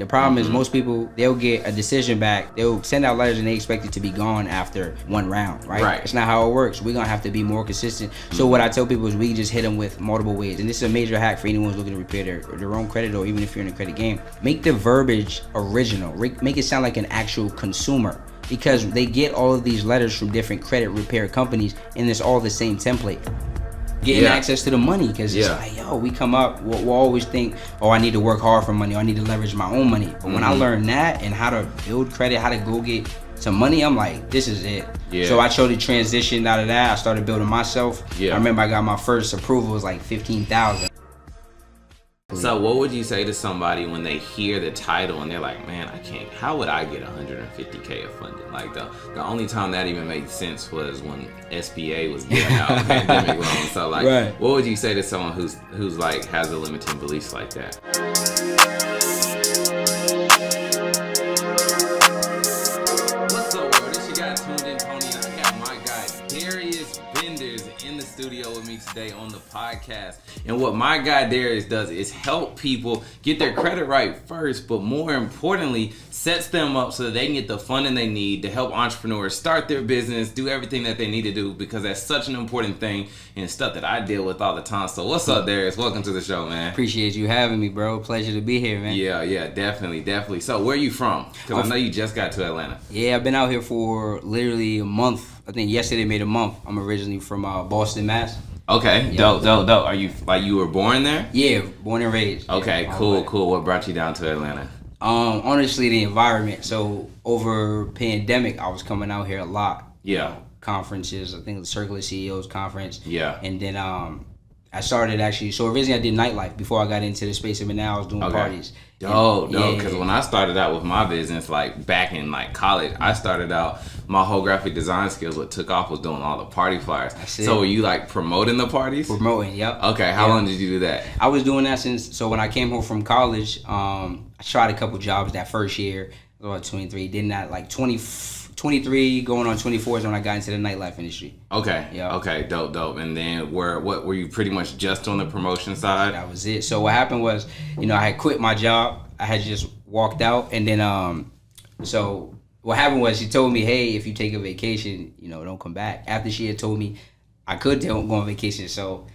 The problem is most people, they'll get a decision back. They'll send out letters and they expect it to be gone after one round, right? That's not how it works. We're going to have to be more consistent. So what I tell people is we just hit them with multiple ways. And this is a major hack for anyone who's looking to repair their own credit, or even if you're in a credit game. Make the verbiage original. Make it sound like an actual consumer. Because they get all of these letters from different credit repair companies and it's all the same template. Getting access to the money, because it's like, yo, we come up, we'll always think, oh, I need to work hard for money, or I need to leverage my own money. But when I learned that and how to build credit, how to go get some money, I'm like, this is it. So I chose to transition out of that. I started building myself. I remember I got my first approval, it was like $15,000. So what would you say to somebody when they hear the title and they're like, man, I can't, how would I get $150K of funding? Like the only time that even made sense was when SBA was giving out pandemic loans. So like, what would you say to someone who's like has a limiting beliefs like that? What's up, world? This your guy Tuned In Tony, and I have my guy Darius Benders in the studio with me today on the podcast. And what my guy Darius does is help people get their credit right first, but more importantly, sets them up so that they can get the funding they need to help entrepreneurs start their business, do everything that they need to do, because that's such an important thing and stuff that I deal with all the time. So what's up, Darius? Welcome to the show, man. Appreciate you having me, bro. Pleasure to be here, man. Yeah, definitely. So where are you from? Because I know you just got to Atlanta. Yeah, I've been out here for literally a month. I think yesterday made a month. I'm originally from Boston, Mass. Okay, dope. Are you you were born there? Yeah, born and raised. Okay, cool. What brought you down to Atlanta? Honestly, the environment. So over pandemic, I was coming out here a lot. Conferences. I think the Circle of CEOs conference. And then I started actually. So originally I did Nightlife before I got into the space of it. Now I was doing parties. Dope. Because when I started out with my business, like back in like college, I started out. My whole graphic design skills, what took off was doing all the party flyers. So were you like promoting the parties? Promoting, yep. Okay, how long did you do that? I was doing that so when I came home from college, I tried a couple jobs that first year. I was about 23. Then that like 23 going on 24 is when I got into the nightlife industry. Okay. Okay, dope. And then what were you pretty much just on the promotion side? That was it. So what happened was, I had quit my job. I had just walked out, and then so what happened was she told me, hey, if you take a vacation, don't come back. After she had told me I could go on vacation. So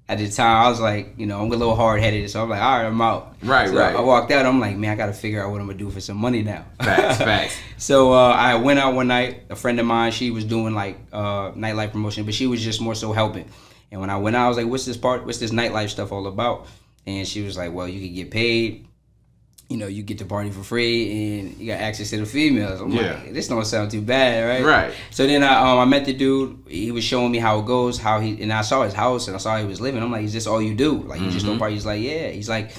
at the time I was like, I'm a little hard headed. So I'm like, all right, I'm out. Right. I walked out. I'm like, man, I got to figure out what I'm going to do for some money now. Facts. So I went out one night. A friend of mine, she was doing like nightlife promotion, but she was just more so helping. And when I went out, I was like, what's this nightlife stuff all about? And she was like, well, you could get paid. You get to party for free and you got access to the females. I'm like, this don't sound too bad, right? Right. So then I met the dude. He was showing me how it goes, and I saw his house and I saw how he was living. I'm like, is this all you do? Like, you just go party? He's like, yeah. He's like,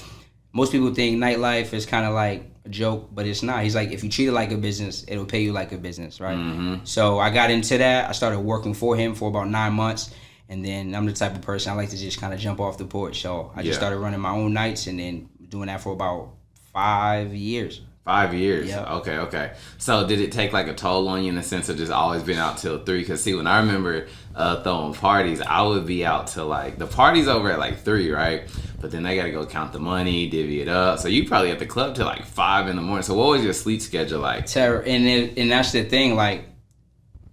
most people think nightlife is kind of like a joke, but it's not. He's like, if you treat it like a business, it'll pay you like a business, right? So I got into that. I started working for him for about 9 months. And then I'm the type of person, I like to just kind of jump off the porch. So I just started running my own nights and then doing that for about 5 years. 5 years. Yep. Okay. So did it take like a toll on you in the sense of just always being out till 3? Because see, when I remember throwing parties, I would be out till like, the party's over at like 3, right? But then they got to go count the money, divvy it up. So you probably at the club till like 5 in the morning. So what was your sleep schedule like? Terror. And that's the thing, like,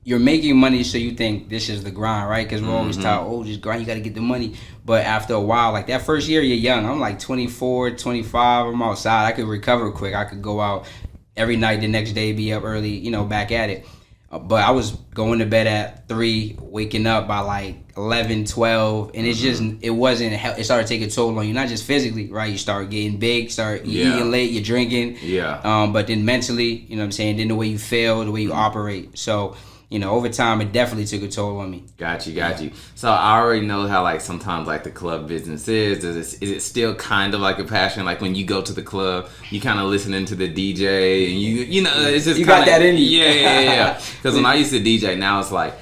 you're making money, so you think this is the grind, right? Because we're always taught, just grind, you got to get the money. But after a while, like that first year, you're young. I'm like 24, 25. I'm outside. I could recover quick. I could go out every night the next day, be up early, back at it. But I was going to bed at 3, waking up by like 11, 12. And it's just, it started taking a toll on you. Not just physically, right? You start getting big, start eating late, you're drinking. But then mentally, then the way you feel, the way you operate. So, over time, it definitely took a toll on me. Got you. So I already know how like sometimes like the club business is. Is it still kind of like a passion? Like when you go to the club, you kind of listening to the DJ and it's just you got that in you. Yeah. Because when I used to DJ, now it's like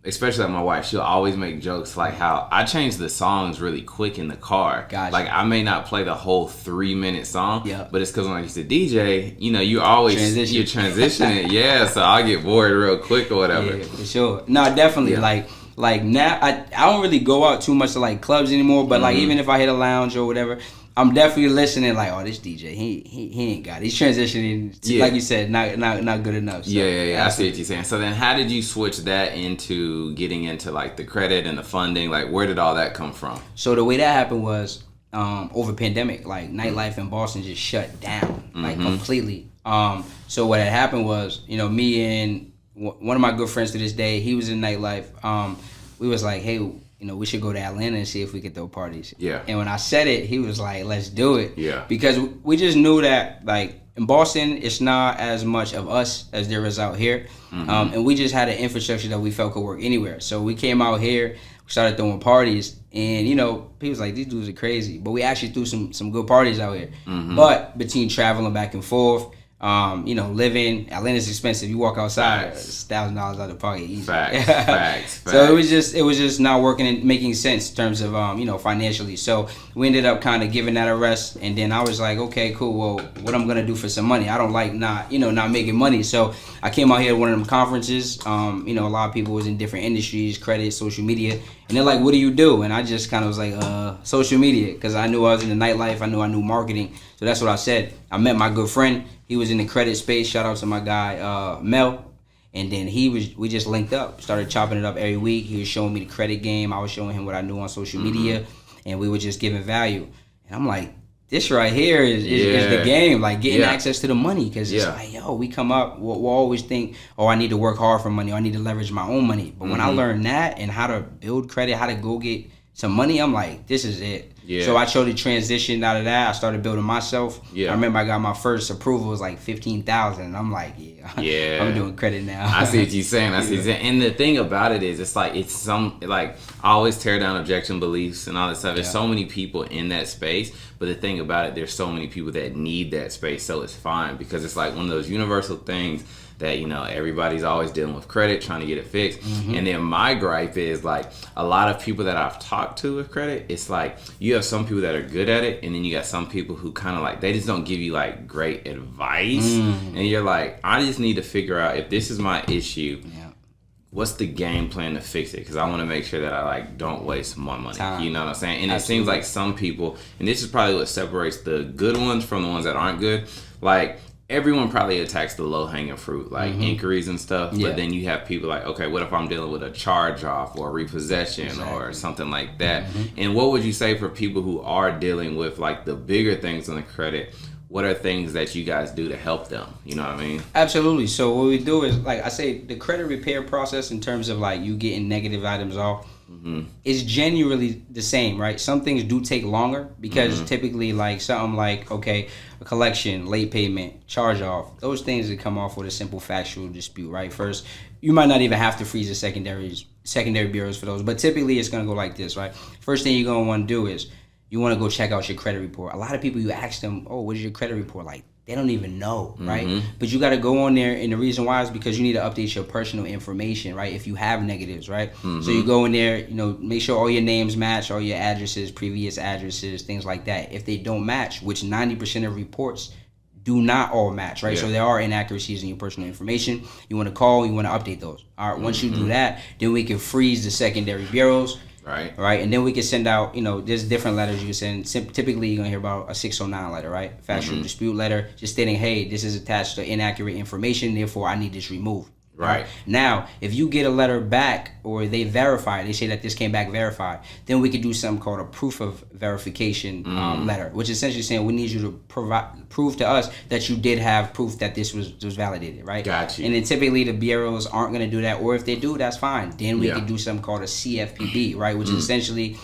especially like my wife, she'll always make jokes like how I change the songs really quick in the car. Gotcha. Like I may not play the whole 3-minute song, but it's because when I used to DJ, you're always you're transitioning. So I'll get bored real quick or whatever. Yeah, for sure. No, definitely. Like now, I don't really go out too much to like clubs anymore. But like even if I hit a lounge or whatever, I'm definitely listening. Like, oh, this DJ, he ain't got it. He's transitioning. Like you said, not good enough. So, yeah. I see what you're saying. So then, how did you switch that into getting into like the credit and the funding? Like, where did all that come from? So the way that happened was over pandemic. Like, nightlife in Boston just shut down, like completely. So what had happened was, me and one of my good friends to this day, he was in nightlife. We was like, hey, we should go to Atlanta and see if we could throw parties. Yeah. And when I said it, he was like, let's do it. Yeah. Because we just knew that, like, in Boston, it's not as much of us as there is out here. And we just had an infrastructure that we felt could work anywhere. So we came out here, we started throwing parties, and, people was like, these dudes are crazy. But we actually threw some good parties out here. But between traveling back and forth, living, Atlanta's expensive. You walk outside, it's $1,000 out of pocket easy. Facts. So it was just not working and making sense in terms of financially. So we ended up kind of giving that a rest, and then I was like, okay, cool. Well, what I'm gonna do for some money? I don't like not making money. So I came out here to one of them conferences. A lot of people was in different industries, credit, social media, and they're like, what do you do? And I just kind of was like, social media, because I knew I was in the nightlife. I knew marketing. So that's what I said. I met my good friend. He was in the credit space. Shout out to my guy, Mel. And then we just linked up, started chopping it up every week. He was showing me the credit game. I was showing him what I knew on social media, and we were just giving value. And I'm like, this right here is the game, like getting access to the money. Because it's like, we come up, we'll always think, I need to work hard for money, or I need to leverage my own money. But when I learned that and how to build credit, how to go get some money, I'm like, this is it. Yeah. So I chose to transition out of that. I started building myself. Yeah. I remember I got my first approval, it was like $15,000. And I'm like, I'm doing credit now. I see what you're saying. And the thing about it is, it's like, I always tear down objection beliefs and all that stuff. There's so many people in that space. But the thing about it, there's so many people that need that space. So it's fine, because it's like one of those universal things that everybody's always dealing with credit, trying to get it fixed. And then my gripe is, like, a lot of people that I've talked to with credit, it's like you have some people that are good at it, and then you got some people who kind of like, they just don't give you like great advice. And you're like, I just need to figure out, if this is my issue, what's the game plan to fix it? Because I want to make sure that I like don't waste my money. Time. You know what I'm saying? And It seems like some people, and this is probably what separates the good ones from the ones that aren't good, like, everyone probably attacks the low-hanging fruit, like inquiries and stuff. But then you have people like, okay, what if I'm dealing with a charge-off or a repossession or something like that? And what would you say for people who are dealing with like the bigger things on the credit? What are things that you guys do to help them? You know what I mean? Absolutely. So what we do is, like I say, the credit repair process in terms of like you getting negative items off is genuinely the same, right? Some things do take longer because typically like something like, okay, a collection, late payment, charge off, those things that come off with a simple factual dispute, right? First, you might not even have to freeze the secondary bureaus for those, but typically it's going to go like this, right? First thing you're going to want to do is you want to go check out your credit report. A lot of people, you ask them, what is your credit report like? They don't even know, right? But you got to go on there, and the reason why is because you need to update your personal information, right? If you have negatives, right? So you go in there, make sure all your names match, all your addresses, previous addresses, things like that. If they don't match, which 90% of reports do not all match, right? So there are inaccuracies in your personal information. You want to call, you want to update those. All right, once you do that, then we can freeze the secondary bureaus. Right. And then we can send out, there's different letters you can send. Typically, you're going to hear about a 609 letter, right? Factual dispute letter, just stating, hey, this is attached to inaccurate information, therefore I need this removed. Right. Now, if you get a letter back or they verify, they say that this came back verified, then we could do something called a proof of verification letter, which is essentially saying we need you to prove to us that you did have proof that this was validated, right? Gotcha. And then typically the bureaus aren't going to do that, or if they do, that's fine. Then we could do something called a CFPB, right, which is essentially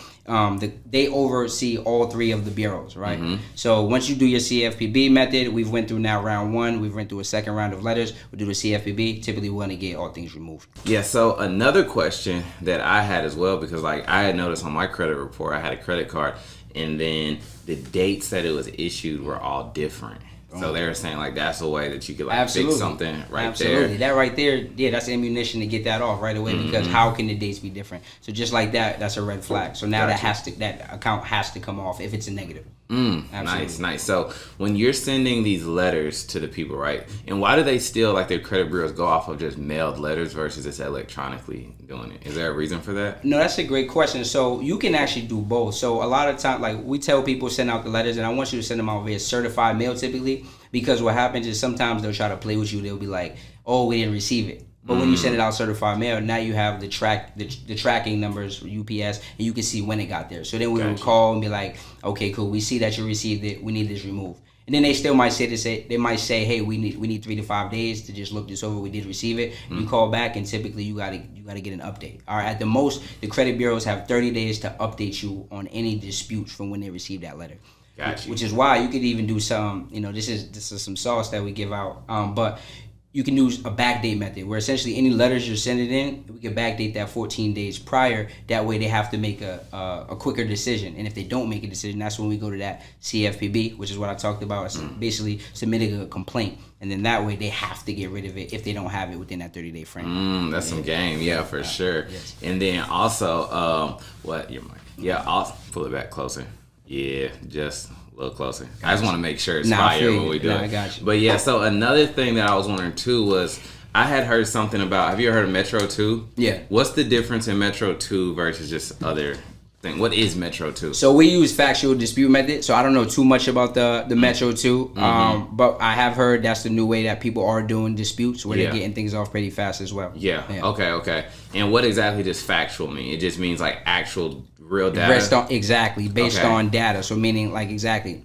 they oversee all three of the bureaus, right? So once you do your CFPB method, we've went through now round one, we've went through a second round of letters, we'll do the CFPB, typically we're going to get all things removed. Yeah, so another question that I had as well, because like I had noticed on my credit report, I had a credit card, and then the dates that it was issued were all different. So they were saying like that's a way that you could like fix something there. That right there, that's ammunition to get that off right away, because how can the dates be different? So just like that, that's a red flag. So now that account has to come off if it's a negative. Nice. So when you're sending these letters to the people, right? And why do they still, like, their credit bureaus go off of just mailed letters versus just electronically doing it? Is there a reason for that? No, that's a great question. So you can actually do both. So a lot of time, like, we tell people send out the letters, and I want you to send them out via certified mail typically, because what happens is sometimes they'll try to play with you. They'll be like, oh, we didn't receive it. But when you send it out certified mail, now you have the tracking numbers for UPS, and you can see when it got there. So then we would call and be like, okay, cool, we see that you received it. We need this removed. And then they still might say, hey, we need 3 to 5 days to just look this over. We did receive it. You call back, and typically you gotta get an update. All right, at the most, the credit bureaus have 30 days to update you on any disputes from when they received that letter. Gotcha. Which is why you could even do some, this is some sauce that we give out. But you can use a backdate method where essentially any letters you're sending in, we can backdate that 14 days prior. That way they have to make a quicker decision. And if they don't make a decision, that's when we go to that CFPB, which is what I talked about. It's basically submitting a complaint. And then that way they have to get rid of it if they don't have it within that 30-day frame. That's some game. Yeah, for sure. Yes. And then also, I'll pull it back closer. Yeah, just a little closer. Gotcha. I just want to make sure it's fire when we do it. I got you. But yeah, so another thing that I was wondering too was I had heard something about, have you ever heard of Metro 2? Yeah. What's the difference in Metro 2 versus just other thing? What is Metro 2? So we use factual dispute method. So I don't know too much about the Metro 2. But I have heard that's the new way that people are doing disputes where they're getting things off pretty fast as well. Yeah. Okay. And what exactly does factual mean? It just means like actual real data? Based on data. So meaning like exactly.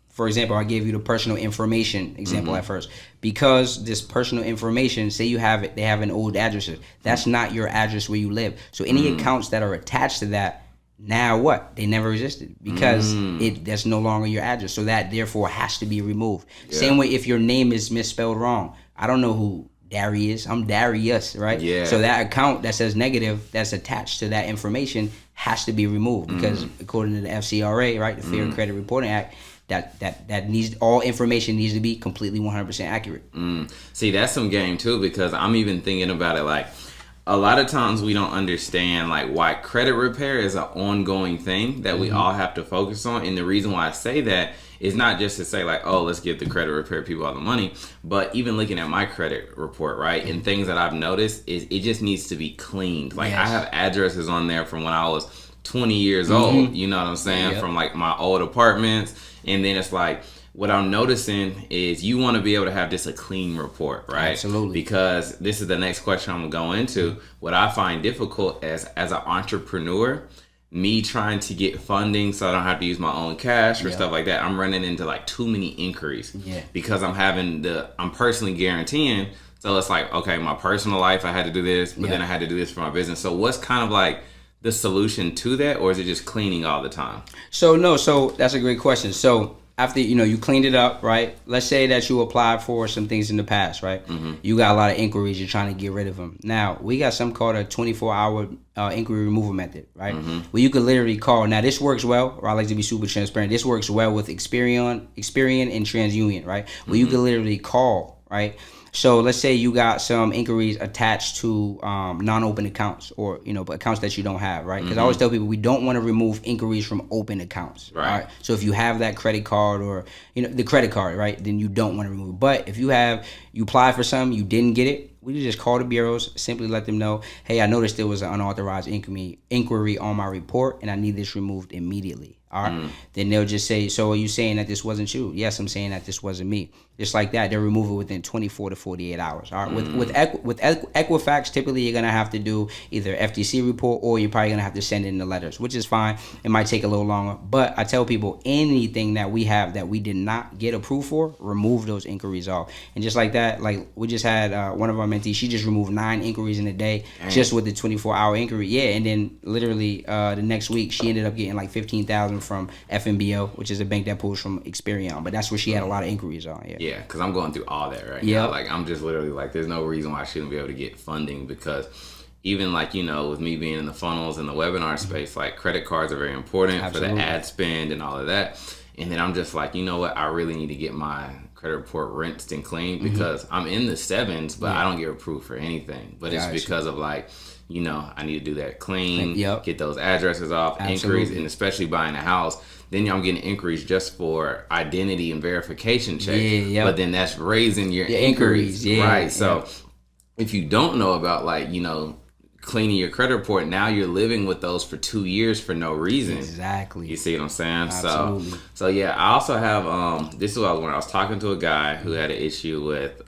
For example, I gave you the personal information example at first. Because this personal information, say you have it, they have an old address. That's not your address where you live. So any accounts that are attached to that, now what? They never existed because that's no longer your address. So that therefore has to be removed. Yeah. Same way if your name is misspelled wrong. I don't know who Darius. I'm Darius, right? Yeah. So that account that says negative that's attached to that information has to be removed because according to the FCRA, right, the Fair Credit Reporting Act, that needs, all information needs to be completely 100% accurate. See, that's some game too, because I'm even thinking about it like a lot of times we don't understand like why credit repair is an ongoing thing that we all have to focus on. And the reason why I say that is not just to say like, oh, let's give the credit repair people all the money, but even looking at my credit report, right, and things that I've noticed is it just needs to be cleaned. Like I have addresses on there from when I was 20 years old, you know what I'm saying, from like my old apartments. And then it's like, what I'm noticing is you want to be able to have just a clean report, right? Absolutely. Because this is the next question I'm going to go into. What I find difficult as an entrepreneur, me trying to get funding so I don't have to use my own cash or stuff like that, I'm running into like too many inquiries because I'm personally guaranteeing. So it's like, okay, my personal life, I had to do this, but then I had to do this for my business. So what's kind of like the solution to that, or is it just cleaning all the time? So that's a great question. So after you cleaned it up, right? Let's say that you applied for some things in the past, right? You got a lot of inquiries. You're trying to get rid of them. Now we got something called a 24-hour inquiry removal method, right? Where you could literally call. Now this works well. Or I like to be super transparent. This works well with Experian and TransUnion, right? Where you could literally call, right? So let's say you got some inquiries attached to non-open accounts or, but accounts that you don't have, right? Because I always tell people we don't want to remove inquiries from open accounts, right? So if you have that credit card or, the credit card, right, then you don't want to remove it. But if you applied for something, you didn't get it, we just call the bureaus, simply let them know, hey, I noticed there was an unauthorized inquiry on my report and I need this removed immediately. All right. Then they'll just say, so are you saying that this wasn't you? Yes, I'm saying that this wasn't me. Just like that, they'll remove it within 24 to 48 hours. All right. With Equifax, typically you're going to have to do either FTC report or you're probably going to have to send in the letters, which is fine. It might take a little longer. But I tell people anything that we have that we did not get approved for, remove those inquiries off. And just like that, like we just had one of our mentees, she just removed 9 inquiries in a day just with the 24-hour inquiry. Yeah. And then literally the next week, she ended up getting like $15,000 from FNBO, which is a bank that pulls from Experian. But that's where she had a lot of inquiries on. Yeah, because I'm going through all that right now. Like, I'm just literally like, there's no reason why I shouldn't be able to get funding because even like, with me being in the funnels and the webinar space, like credit cards are very important for the ad spend and all of that. And then I'm just like, you know what? I really need to get my credit report rinsed and clean because I'm in the 7s, but I don't get approved for anything. But it's because of like, I need to do that clean, get those addresses off, inquiries, and especially buying a house. then I'm getting inquiries just for identity and verification checks. Yeah, but then that's raising your inquiries. Right. So if you don't know about cleaning your credit report, now you're living with those for 2 years for no reason. Exactly. You see what I'm saying? Absolutely. So yeah, I also have this is what I was talking to a guy who had an issue with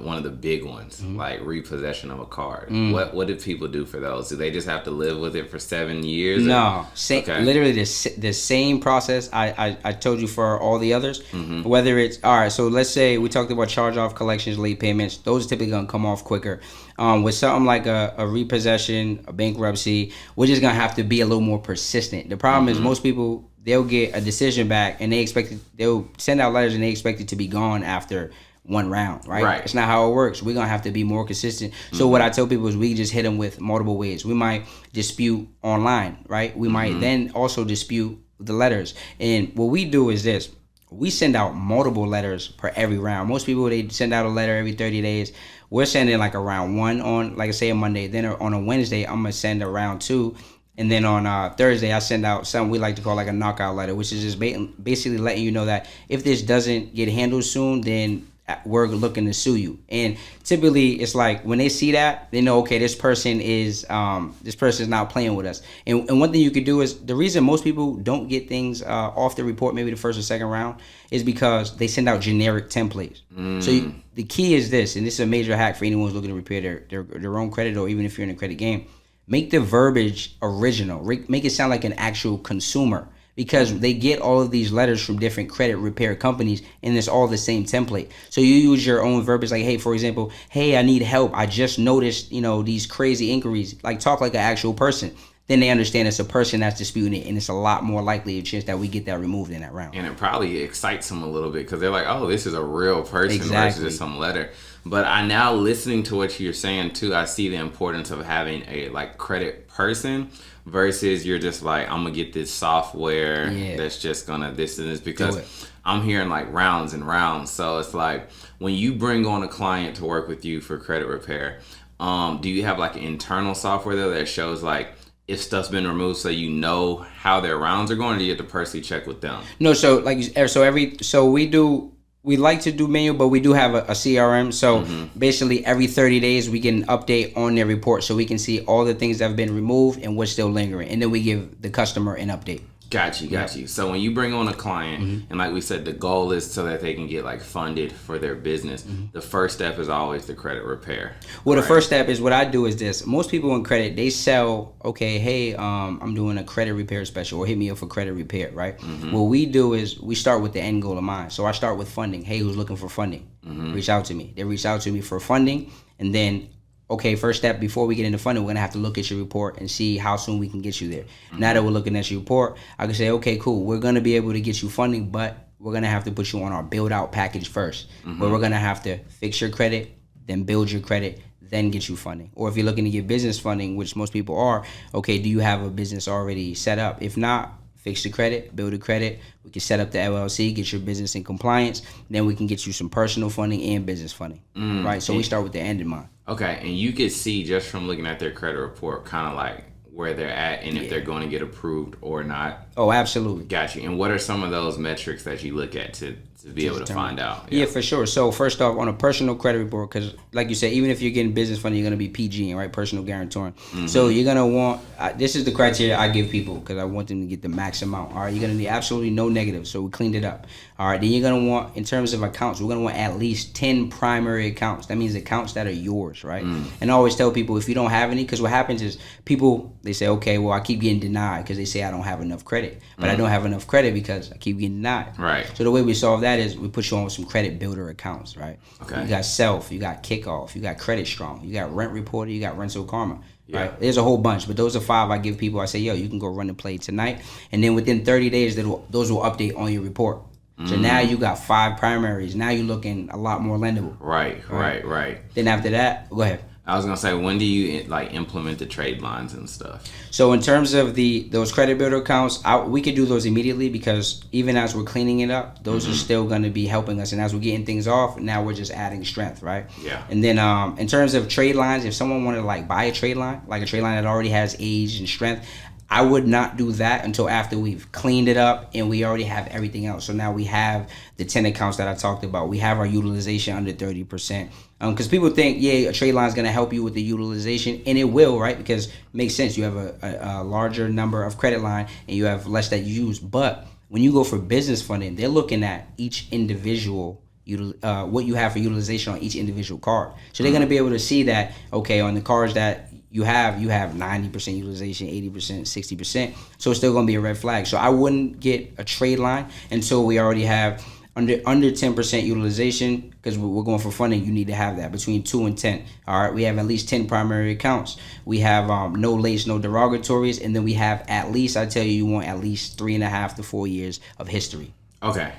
one of the big ones, like repossession of a card. What do people do for those? Do they just have to live with it for 7 years? No, literally the same process I told you for all the others. Whether it's all right, so let's say we talked about charge off, collections, late payments. Those are typically gonna come off quicker. With something like a repossession, a bankruptcy, we're just gonna have to be a little more persistent. The problem is most people, they'll get a decision back and they'll send out letters and they expect it to be gone after one round, right? It's not how it works. We're gonna have to be more consistent. So what I tell people is we just hit them with multiple ways. We might dispute online, right? We might then also dispute the letters. And what we do is this: we send out multiple letters per every round. Most people, they send out a letter every 30 days. We're sending like a round one on, like I say, a Monday. Then on a Wednesday, I'm gonna send a round two. And then on Thursday, I send out something we like to call like a knockout letter, which is just basically letting you know that if this doesn't get handled soon, then we're looking to sue you. And typically it's like when they see that, they know, okay, this person is not playing with us. And one thing you could do is, the reason most people don't get things off the report, maybe the first or second round, is because they send out generic templates. So the key is this, and this is a major hack for anyone who's looking to repair their own credit, or even if you're in a credit game: make the verbiage original. Make it sound like an actual consumer. Because they get all of these letters from different credit repair companies, and it's all the same template. So you use your own verbiage, like, hey, for example, hey, I need help. I just noticed, these crazy inquiries. Like, talk like an actual person. Then they understand it's a person that's disputing it, and it's a lot more likely a chance that we get that removed in that round. And it probably excites them a little bit because they're like, oh, this is a real person versus just some letter. But I now, listening to what you're saying too, I see the importance of having a credit person versus you're just like, I'm gonna get this software that's just gonna this and this, because I'm hearing like rounds and rounds. So it's like when you bring on a client to work with you for credit repair, do you have like an internal software there that shows like if stuff's been removed, so you know how their rounds are going, or do you have to personally check with them? No, so we like to do manual, but we do have a CRM. So basically every 30 days we get an update on their report, so we can see all the things that have been removed and what's still lingering. And then we give the customer an update. Got you. So when you bring on a client, and like we said, the goal is so that they can get like funded for their business. The first step is always the credit repair. Well, the first step is, what I do is this. Most people in credit, they sell, okay, hey, I'm doing a credit repair special, or hit me up for credit repair, right? What we do is we start with the end goal in mind. So I start with funding. Hey, who's looking for funding? Reach out to me. They reach out to me for funding, and then, okay, first step, before we get into funding, we're going to have to look at your report and see how soon we can get you there. Now that we're looking at your report, I can say, okay, cool, we're going to be able to get you funding, but we're going to have to put you on our build-out package first. Where we're going to have to fix your credit, then build your credit, then get you funding. Or if you're looking to get business funding, which most people are, okay, do you have a business already set up? If not, fix the credit, build a credit. We can set up the LLC, get your business in compliance. Then we can get you some personal funding and business funding, right? So we start with the end in mind. Okay, and you can see just from looking at their credit report kind of like where they're at and if they're going to get approved or not. Oh, absolutely. Got you. And what are some of those metrics that you look at to be able to find out? Yeah, for sure. So first off, on a personal credit report, because like you said, even if you're getting business funding, you're going to be PG, right? Personal guarantoring. So you're going to want, this is the criteria I give people because I want them to get the max amount. All right, you're going to need absolutely no negatives. So we cleaned it up. All right, then you're going to want, in terms of accounts, we're going to want at least 10 primary accounts. That means accounts that are yours, right? And I always tell people, if you don't have any, because what happens is people, they say, okay, well, I keep getting denied because they say I don't have enough credit. But I don't have enough credit because I keep getting denied. Right. So the way we solve that is we put you on with some credit builder accounts, right? Okay. You got Self, you got Kickoff, you got Credit Strong, you got Rent Reporter, you got Rental Karma. Right? There's a whole bunch, but those are 5 I give people. I say, yo, you can go run and play tonight. And then within 30 days, those will update on your report. So now you got 5 primaries. Now you're looking a lot more lendable. Right. Then after that, go ahead. I was gonna say, when do you like implement the trade lines and stuff? So in terms of those credit builder accounts, we could do those immediately because even as we're cleaning it up, those are still going to be helping us. And as we're getting things off, now we're just adding strength, right? Yeah. And then in terms of trade lines, if someone wanted to like buy a trade line, like a trade line that already has age and strength, I would not do that until after we've cleaned it up and we already have everything else. So now we have the 10 accounts that I talked about. We have our utilization under 30%. Because people think, yeah, a trade line is going to help you with the utilization, and it will, right? Because it makes sense. You have a larger number of credit line and you have less that you use. But when you go for business funding, they're looking at each individual what you have for utilization on each individual card. So they're going to be able to see that, okay, on the cards that you have 90% utilization, 80%, 60%. So it's still going to be a red flag. So I wouldn't get a trade line until we already have under 10% utilization, because we're going for funding. You need to have that between 2 and 10. All right, we have at least 10 primary accounts. We have no lates, no derogatories, and then we have at least, I tell you want at least 3.5 to 4 years of history. Okay.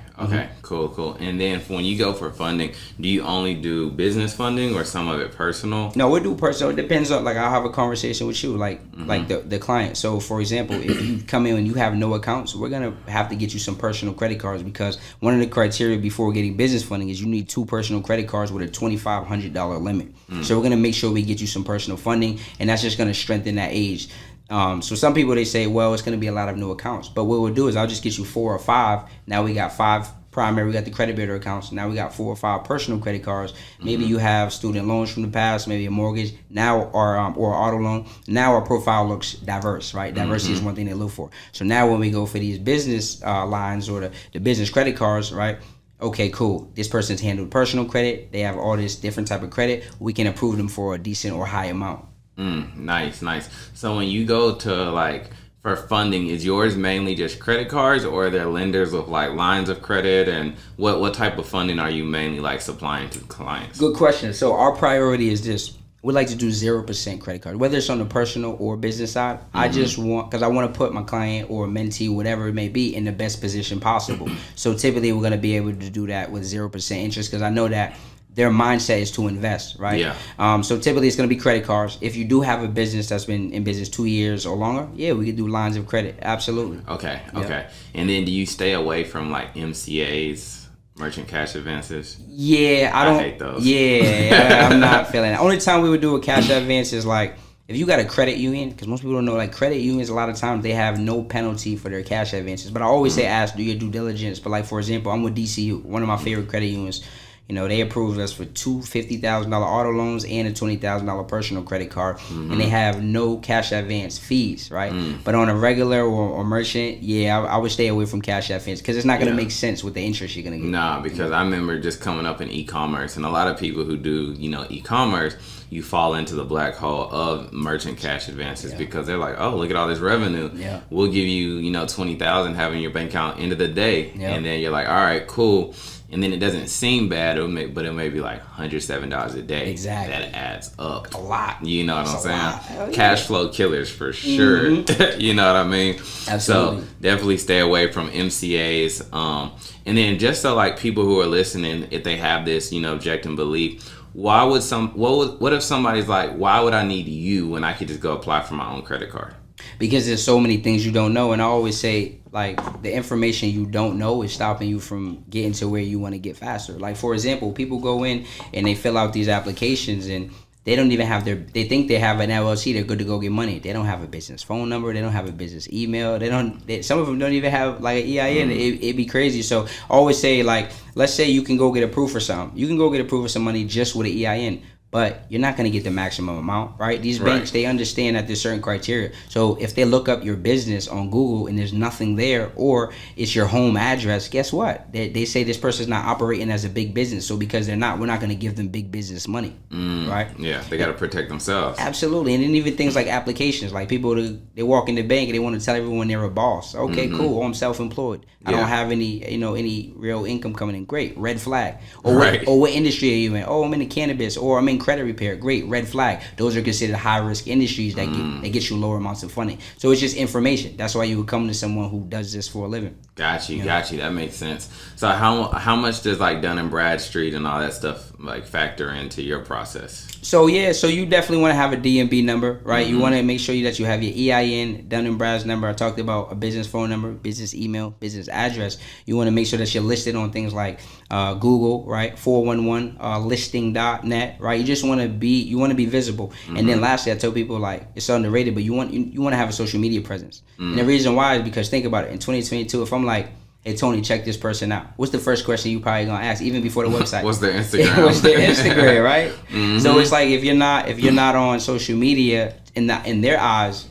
Cool. And then when you go for funding, do you only do business funding or some of it personal? No, we do personal. It depends on, like, I'll have a conversation with you, like the client. So for example, if you come in and you have no accounts, we're gonna have to get you some personal credit cards, because one of the criteria before getting business funding is you need 2 personal credit cards with a $2,500 limit. So we're gonna make sure we get you some personal funding, and that's just gonna strengthen that age. So some people, they say, well, it's going to be a lot of new accounts. But what we'll do is I'll just get you 4 or 5. Now we got 5 primary. We got the credit builder accounts. Now we got 4 or 5 personal credit cards. Maybe you have student loans from the past, maybe a mortgage, now or auto loan. Now our profile looks diverse, right? Diversity is one thing they look for. So now when we go for these business lines or the business credit cards, right? Okay, cool. This person's handled personal credit. They have all this different type of credit. We can approve them for a decent or high amount. Nice. So when you go to, like, for funding, is yours mainly just credit cards, or are there lenders with, like, lines of credit? And what type of funding are you mainly, like, supplying to clients? Good question. So our priority is this. We like to do 0% credit card, whether it's on the personal or business side. I just want, because I want to put my client or mentee, whatever it may be, in the best position possible. So typically we're going to be able to do that with 0% interest, because I know that their mindset is to invest, right? Yeah. So typically it's going to be credit cards. If you do have a business that's been in business 2 years or longer, yeah, we can do lines of credit. Absolutely. Okay. And then do you stay away from, like, MCAs, merchant cash advances? Yeah, I hate those. Yeah, I'm not feeling it. Only time we would do a cash advance is, like, if you got a credit union, because most people don't know, like, credit unions, a lot of times they have no penalty for their cash advances. But I always say, ask, do your due diligence. But, like, for example, I'm with DCU, one of my favorite credit unions. You know, they approved us for 2 $50,000 auto loans and a $20,000 personal credit card, and they have no cash advance fees, right? But on a regular or merchant, yeah, I would stay away from cash advance, because it's not going to make sense with the interest you're going to get. Nah, because I remember just coming up in e-commerce, and a lot of people who do, e-commerce, you fall into the black hole of merchant cash advances, because they're like, oh, look at all this revenue. Yeah. We'll give you, $20,000 having in your bank account end of the day. Yeah. And then you're like, all right, cool. And then it doesn't seem bad, but it may be like $107 a day. Exactly. That adds up. A lot. You know what I'm saying? Cash flow killers for sure. You know what I mean? Absolutely. So definitely stay away from MCAs. And then just so, like, people who are listening, if they have this, objecting belief, what if somebody's like, why would I need you when I could just go apply for my own credit card? Because there's so many things you don't know, and I always say, like, the information you don't know is stopping you from getting to where you want to get faster. Like, for example, people go in and they fill out these applications and they don't even have they think they have an LLC, they're good to go get money. They don't have a business phone number, they don't have a business email, some of them don't even have, like, an EIN. It'd be crazy. So I always say, like, let's say you can go get approved for something. You can go get approved for some money just with an EIN. But you're not going to get the maximum amount, right? These banks, they understand that there's certain criteria. So if they look up your business on Google and there's nothing there, or it's your home address, guess what? They say this person's not operating as a big business. So because they're not, we're not going to give them big business money, right? Yeah, they got to protect themselves. Absolutely. And then even things like applications, like people, they walk in the bank and they want to tell everyone they're a boss. Okay, cool. I'm self-employed. I don't have any real income coming in. Great. Red flag. Or what industry are you in? Oh, I'm in the cannabis, or I'm in credit repair. Great. Red flag. Those are considered high risk industries that get you lower amounts of funding. So it's just information. That's why you would come to someone who does this for a living. Got you. That makes sense. So how much does like Dun & Bradstreet and all that stuff like factor into your process? So you definitely want to have a DMB number, right? You want to make sure that you have your EIN, Dun & Brad's number. I talked about a business phone number, business email, business address. You want to make sure that you're listed on things like Google, right? 411 listing.net, right? You want to be visible. And then lastly, I tell people like it's underrated, but you want to have a social media presence. And the reason why is because think about it. In 2022, if I'm like, hey Tony, check this person out, what's the first question you probably gonna ask, even before the website? What's their Instagram? What's their Instagram, right? So it's like if you're not on social media in their eyes,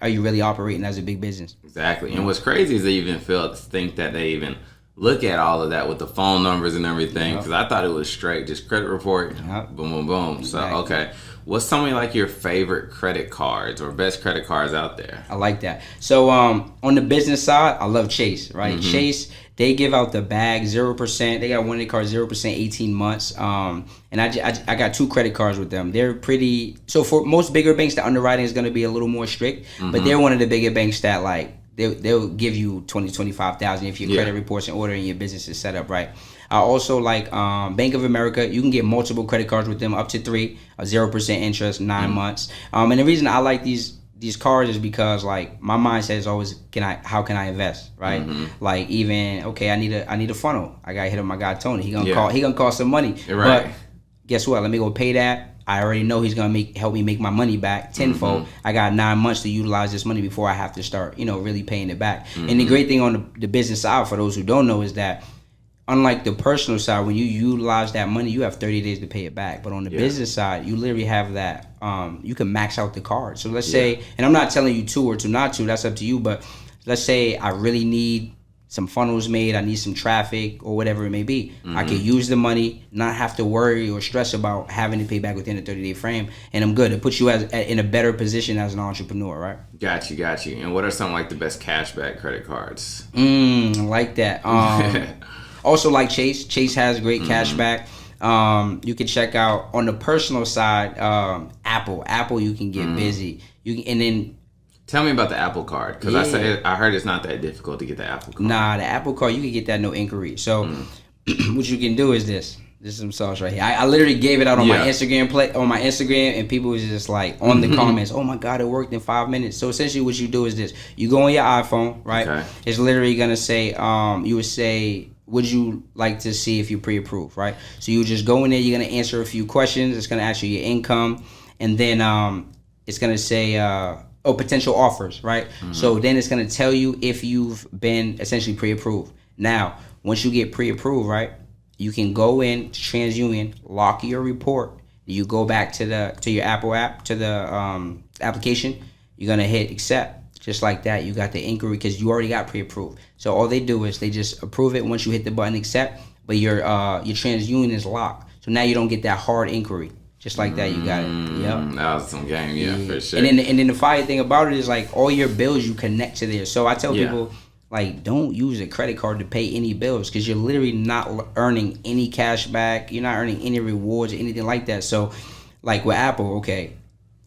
are you really operating as a big business? Exactly. And what's crazy is they even think that they even look at all of that with the phone numbers and everything, because I thought it was straight just credit report, boom, boom, boom. Exactly. So okay, what's some of like your favorite credit cards or best credit cards out there? I like that. So on the business side, I love Chase, right? Chase, they give out the bag 0%. They got one of the cards 0%, 18 months. And I got 2 credit cards with them. They're pretty. So for most bigger banks, the underwriting is going to be a little more strict, but they're one of the bigger banks that like they'll give you 25,000 if your credit report's in order and your business is set up right. I also like Bank of America. You can get multiple credit cards with them, up to 3, 0% interest, 9 months. And the reason I like these cards is because like my mindset is always how can I invest, right? Like even I need a funnel. I got to hit up my guy Tony. He gonna call some money. Right. But guess what? Let me go pay that. I already know he's gonna help me make my money back tenfold. I got 9 months to utilize this money before I have to start, really paying it back. And the great thing on the business side, for those who don't know, is that unlike the personal side, when you utilize that money, you have 30 days to pay it back. But on the business side, you literally have that. You can max out the card. So let's say, and I'm not telling you to or to not to. That's up to you. But let's say I really need some funnels made, I need some traffic or whatever it may be. I can use the money, not have to worry or stress about having to pay back within a 30-day frame, and I'm good. It puts you in a better position as an entrepreneur, right? Got you. And what are some like the best cashback credit cards? Like that. Also like Chase. Chase has great cashback. You can check out on the personal side, Apple you can get busy. And then tell me about the Apple card, because I heard it's not that difficult to get the Apple card. Nah, the Apple card, you can get that no inquiry. So what you can do is this. This is some sauce right here. I literally gave it out on my Instagram, and people was just like on the comments, oh my God, it worked in 5 minutes. So essentially what you do is this. You go on your iPhone, right? Okay. It's literally going to say, you would say, would you like to see if you're pre-approved, right? So you just go in there, you're going to answer a few questions. It's going to ask you your income, and then it's going to say, potential offers, right? So then it's going to tell you if you've been essentially pre-approved. Now, once you get pre-approved, right, you can go in to TransUnion, lock your report. You go back to your Apple app, to the application. You're going to hit accept. Just like that, you got the inquiry because you already got pre-approved. So all they do is they just approve it once you hit the button accept, but your TransUnion is locked. So now you don't get that hard inquiry. Just like that, you got it. Yep. That was some game, for sure. And then the fire thing about it is like all your bills you connect to there. So I tell people, like, don't use a credit card to pay any bills because you're literally not earning any cash back. You're not earning any rewards or anything like that. So like with Apple,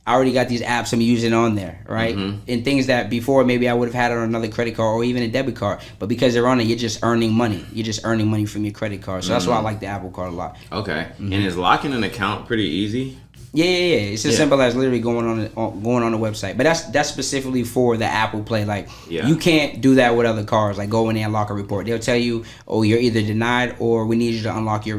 I already got these apps I'm using on there, right? And things that before maybe I would have had on another credit card or even a debit card. But because they're on it, you're just earning money. You're just earning money from your credit card. So that's why I like the Apple card a lot. Okay. And is locking an account pretty easy? Yeah. It's as simple as literally going on the website. But that's specifically for the Apple Play. Like, you can't do that with other cards. Like, go in there and lock a report. They'll tell you, oh, you're either denied or we need you to unlock your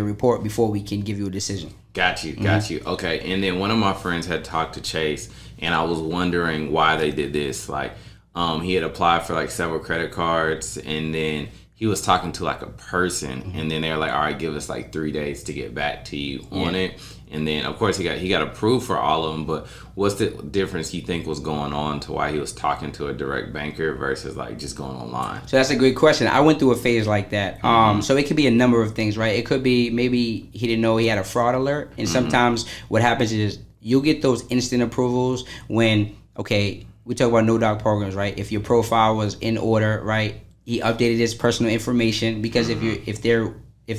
report before we can give you a decision. Got you. Okay, and then one of my friends had talked to Chase, and I was wondering why they did this. Like, he had applied for like several credit cards, and then he was talking to like a person, and then they were like, all right, give us like 3 days to get back to you on it. And then of course he got approved for all of them, but what's the difference you think was going on to why he was talking to a direct banker versus like just going online? So that's a great question. I went through a phase like that. So it could be a number of things, right? It could be maybe he didn't know he had a fraud alert, and sometimes what happens is you'll get those instant approvals when we talk about no doc programs, right? If your profile was in order, right? He updated his personal information because if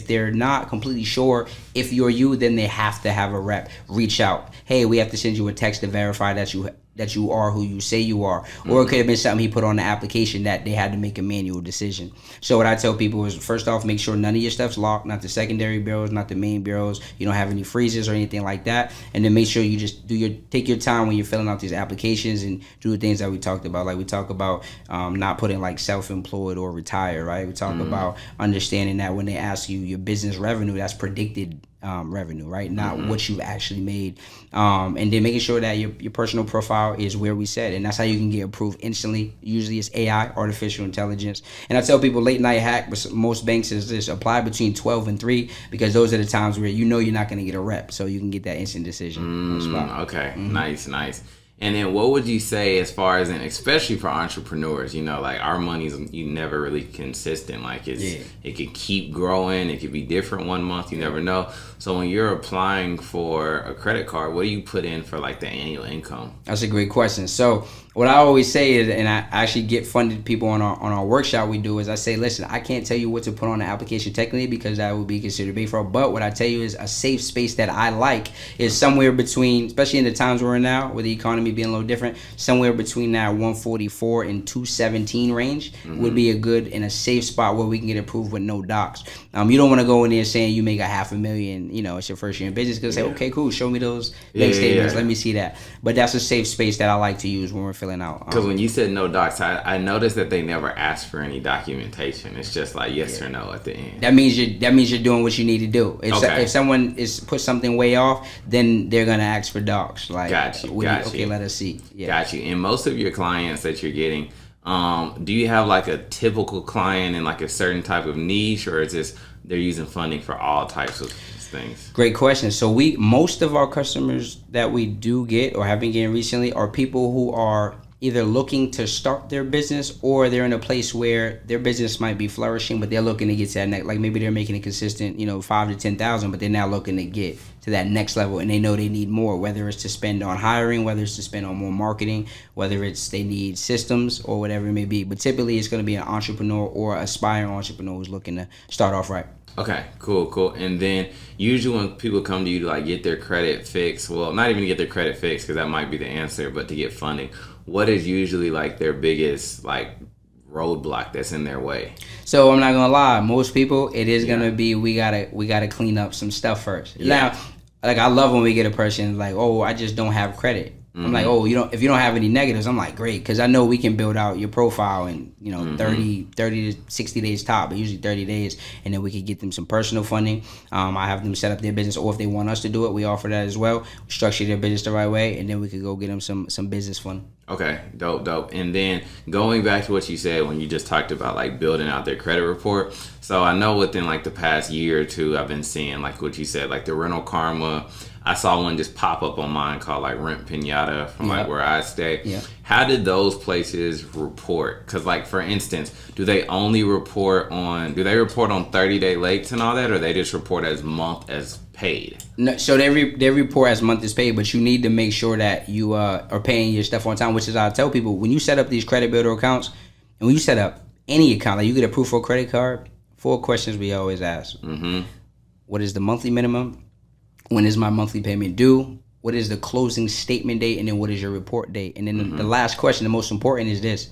they're not completely sure if you're you, then they have to have a rep reach out. Hey, we have to send you a text to verify that that you are who you say you are, or it could have been something he put on the application that they had to make a manual decision. So what I tell people is, first off, make sure none of your stuff's locked, not the secondary bureaus, not the main bureaus. You don't have any freezes or anything like that, and then make sure you just take your time when you're filling out these applications and do the things that we talked about. Like we talk about not putting like self-employed or retire, right? We talk about understanding that when they ask you your business revenue, that's predicted revenue, right? Not what you've actually made. And then making sure that your personal profile is where we said, and that's how you can get approved instantly. Usually it's AI, artificial intelligence. And I tell people late night hack, but most banks is this: apply between 12 and 3, because those are the times where you know you're not going to get a rep, so you can get that instant decision on the spot. Okay, nice. And then what would you say as far as, and especially for entrepreneurs, you know, like our money's you never really consistent. Like it could keep growing. It could be different one month. You never know. So when you're applying for a credit card, what do you put in for like the annual income? That's a great question. So what I always say is, and I actually get funded people on our workshop we do, is I say, listen, I can't tell you what to put on the application technically, because that would be considered big fraud. But what I tell you is a safe space that I like is somewhere between, especially in the times we're in now with the economy being a little different, somewhere between that 144 and 217 range would be a good and a safe spot where we can get approved with no docs. You don't want to go in there saying you make $500,000, you know, it's your first year in business, because say, okay, cool, show me those bank statements, let me see that. But that's a safe space that I like to use when we're filling out. Because when you said no docs, I noticed that they never ask for any documentation. It's just like yes or no at the end. That means you're doing what you need to do. If someone is put something way off, then they're gonna ask for docs. Like, got you. Okay, let us see. Yeah. Got you. And most of your clients that you're getting, do you have like a typical client in like a certain type of niche, or is this they're using funding for all types of things? Great question. So most of our customers that we do get or have been getting recently are people who are either looking to start their business, or they're in a place where their business might be flourishing, but they're looking to get to that next, like maybe they're making a consistent, 5 to 10,000, but they're now looking to get to that next level, and they know they need more, whether it's to spend on hiring, whether it's to spend on more marketing, whether it's they need systems or whatever it may be. But typically it's going to be an entrepreneur or aspiring entrepreneur who's looking to start off right. Okay, cool. And then usually when people come to you to like get their credit fixed, well, not even to get their credit fixed, because that might be the answer, but to get funding, what is usually like their biggest like roadblock that's in their way? So I'm not gonna lie, most people it is gonna be we gotta clean up some stuff first. Now, like I love when we get a person like, oh, I just don't have credit. I'm like, oh, if you don't have any negatives, I'm like, great, because I know we can build out your profile in 30 to 60 days top, but usually 30 days, and then we can get them some personal funding. I have them set up their business, or if they want us to do it, we offer that as well. We structure their business the right way, and then we could go get them some business funding. Okay, dope. And then going back to what you said when you just talked about like building out their credit report. So I know within like the past year or two, I've been seeing like what you said, like the Rental Karma. I saw one just pop up on mine called like Rent Pinata from like where I stay. Yeah. How did those places report? Because like for instance, do they report on 30-day lates and all that, or they just report as month as paid? No, so they report as month as paid, but you need to make sure that you are paying your stuff on time, which is I tell people, when you set up these credit builder accounts, and when you set up any account, like you get approved for a credit card, 4 questions we always ask. What is the monthly minimum? When is my monthly payment due? What is the closing statement date? And then what is your report date? And then the last question, the most important, is this: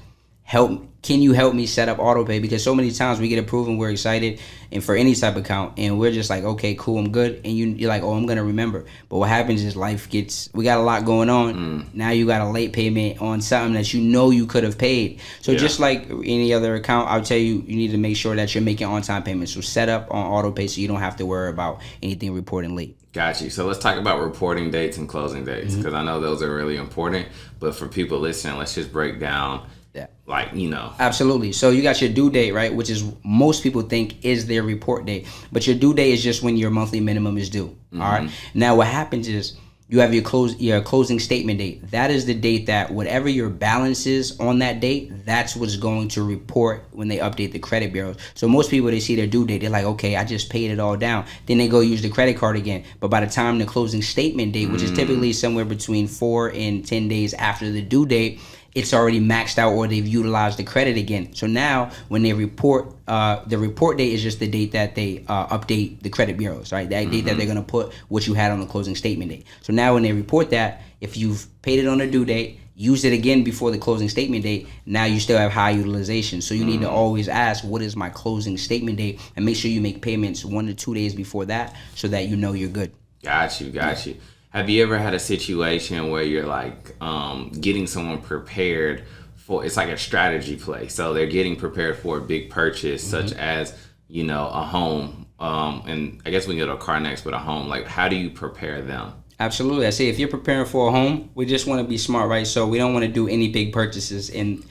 can you help me set up auto pay? Because so many times we get approved and we're excited, and for any type of account, and we're just like, okay, cool, I'm good, and you're like, oh, I'm gonna remember. But what happens is we got a lot going on. Now you got a late payment on something that you could have paid. So just like any other account, I'll tell you need to make sure that you're making on-time payments. So set up on auto pay so you don't have to worry about anything reporting late. Got you. So let's talk about reporting dates and closing dates, because I know those are really important. But for people listening, let's just break down. Like, Absolutely. So you got your due date, right? Which is most people think is their report date. But your due date is just when your monthly minimum is due. All right. Now what happens is you have your closing statement date. That is the date that whatever your balance is on that date, that's what's going to report when they update the credit bureaus. So most people, they see their due date, they're like, okay, I just paid it all down. Then they go use the credit card again. But by the time the closing statement date, which is typically somewhere between 4 and 10 days after the due date, it's already maxed out, or they've utilized the credit again. So now when they report, the report date is just the date that they update the credit bureaus, right? That date that they're going to put what you had on the closing statement date. So now when they report that, if you've paid it on the due date, use it again before the closing statement date, now you still have high utilization. So you need to always ask, what is my closing statement date? And make sure you make payments 1 to 2 days before that so that you know you're good. Got you. Have you ever had a situation where you're like getting someone prepared for, it's like a strategy play. So they're getting prepared for a big purchase, such as, you know, a home. And I guess we can go to a car next, but a home. Like, how do you prepare them? Absolutely. I say if you're preparing for a home, we just want to be smart, right? So we don't want to do any big purchases in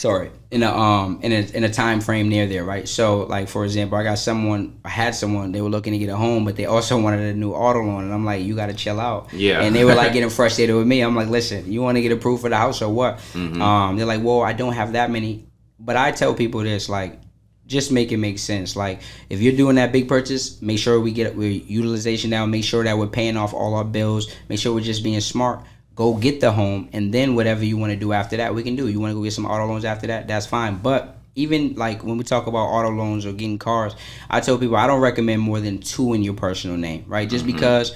a time frame near there, right? So like, for example, I had someone, they were looking to get a home, but they also wanted a new auto loan, and I'm like, you got to chill out. Yeah. And they were like getting frustrated with me. I'm like, listen, you want to get approved for the house or what? They're like, well, I don't have that many. But I tell people this, like, just make it make sense. Like, if you're doing that big purchase, make sure we get utilization down. Make sure that we're paying off all our bills. Make sure we're just being smart. Go get the home, and then whatever you want to do after that, we can do. You want to go get some auto loans after that, that's fine. But even like when we talk about auto loans or getting cars, I tell people I don't recommend more than 2 in your personal name, right? Just because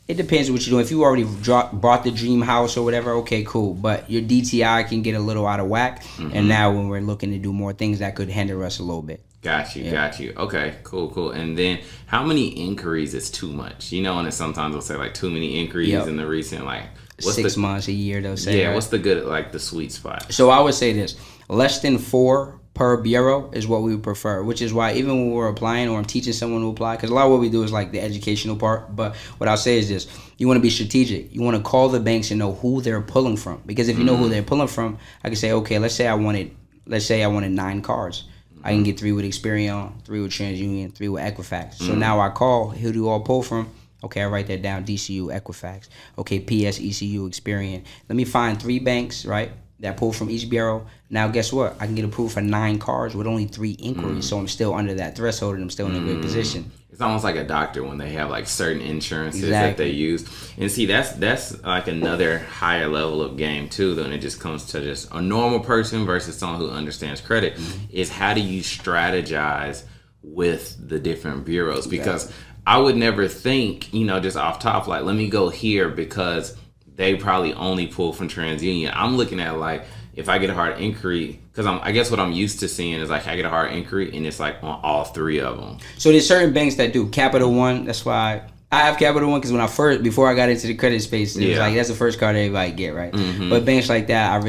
it depends what you're doing. If you already bought the dream house or whatever, okay, cool. But your DTI can get a little out of whack. And now when we're looking to do more things, that could hinder us a little bit. Got you. Okay, cool. And then how many inquiries is too much? You know, and sometimes they'll say like too many inquiries in the recent, like, what's 6 months, a year, they'll say. Yeah, right? What's the good, like, the sweet spot? So I would say this, less than 4 per bureau is what we would prefer, which is why even when we're applying or I'm teaching someone to apply, because a lot of what we do is like the educational part, but what I'll say is this, you want to be strategic. You want to call the banks and know who they're pulling from, because if you know who they're pulling from, I can say, okay, let's say I wanted 9 cards. I can get 3 with Experian, 3 with TransUnion, 3 with Equifax. So now I call, who do all pull from? Okay, I write that down, DCU, Equifax. Okay, PS, ECU, Experian. Let me find 3 banks, right, that pull from each bureau. Now, guess what? I can get approved for 9 cards with only 3 inquiries, so I'm still under that threshold and I'm still in a good position. It's almost like a doctor when they have like certain insurances that they use. And see, that's like another higher level of game too, though, and it just comes to just a normal person versus someone who understands credit, is how do you strategize with the different bureaus? Because I would never think, you know, just off top, like, let me go here because they probably only pull from TransUnion. I'm looking at like, if I get a hard inquiry, because I guess what I'm used to seeing is like I get a hard inquiry and it's like on all 3 of them. So there's certain banks that do. Capital One, that's why I have Capital One, because before I got into the credit space, it was like that's the first card everybody get, right? But banks like that,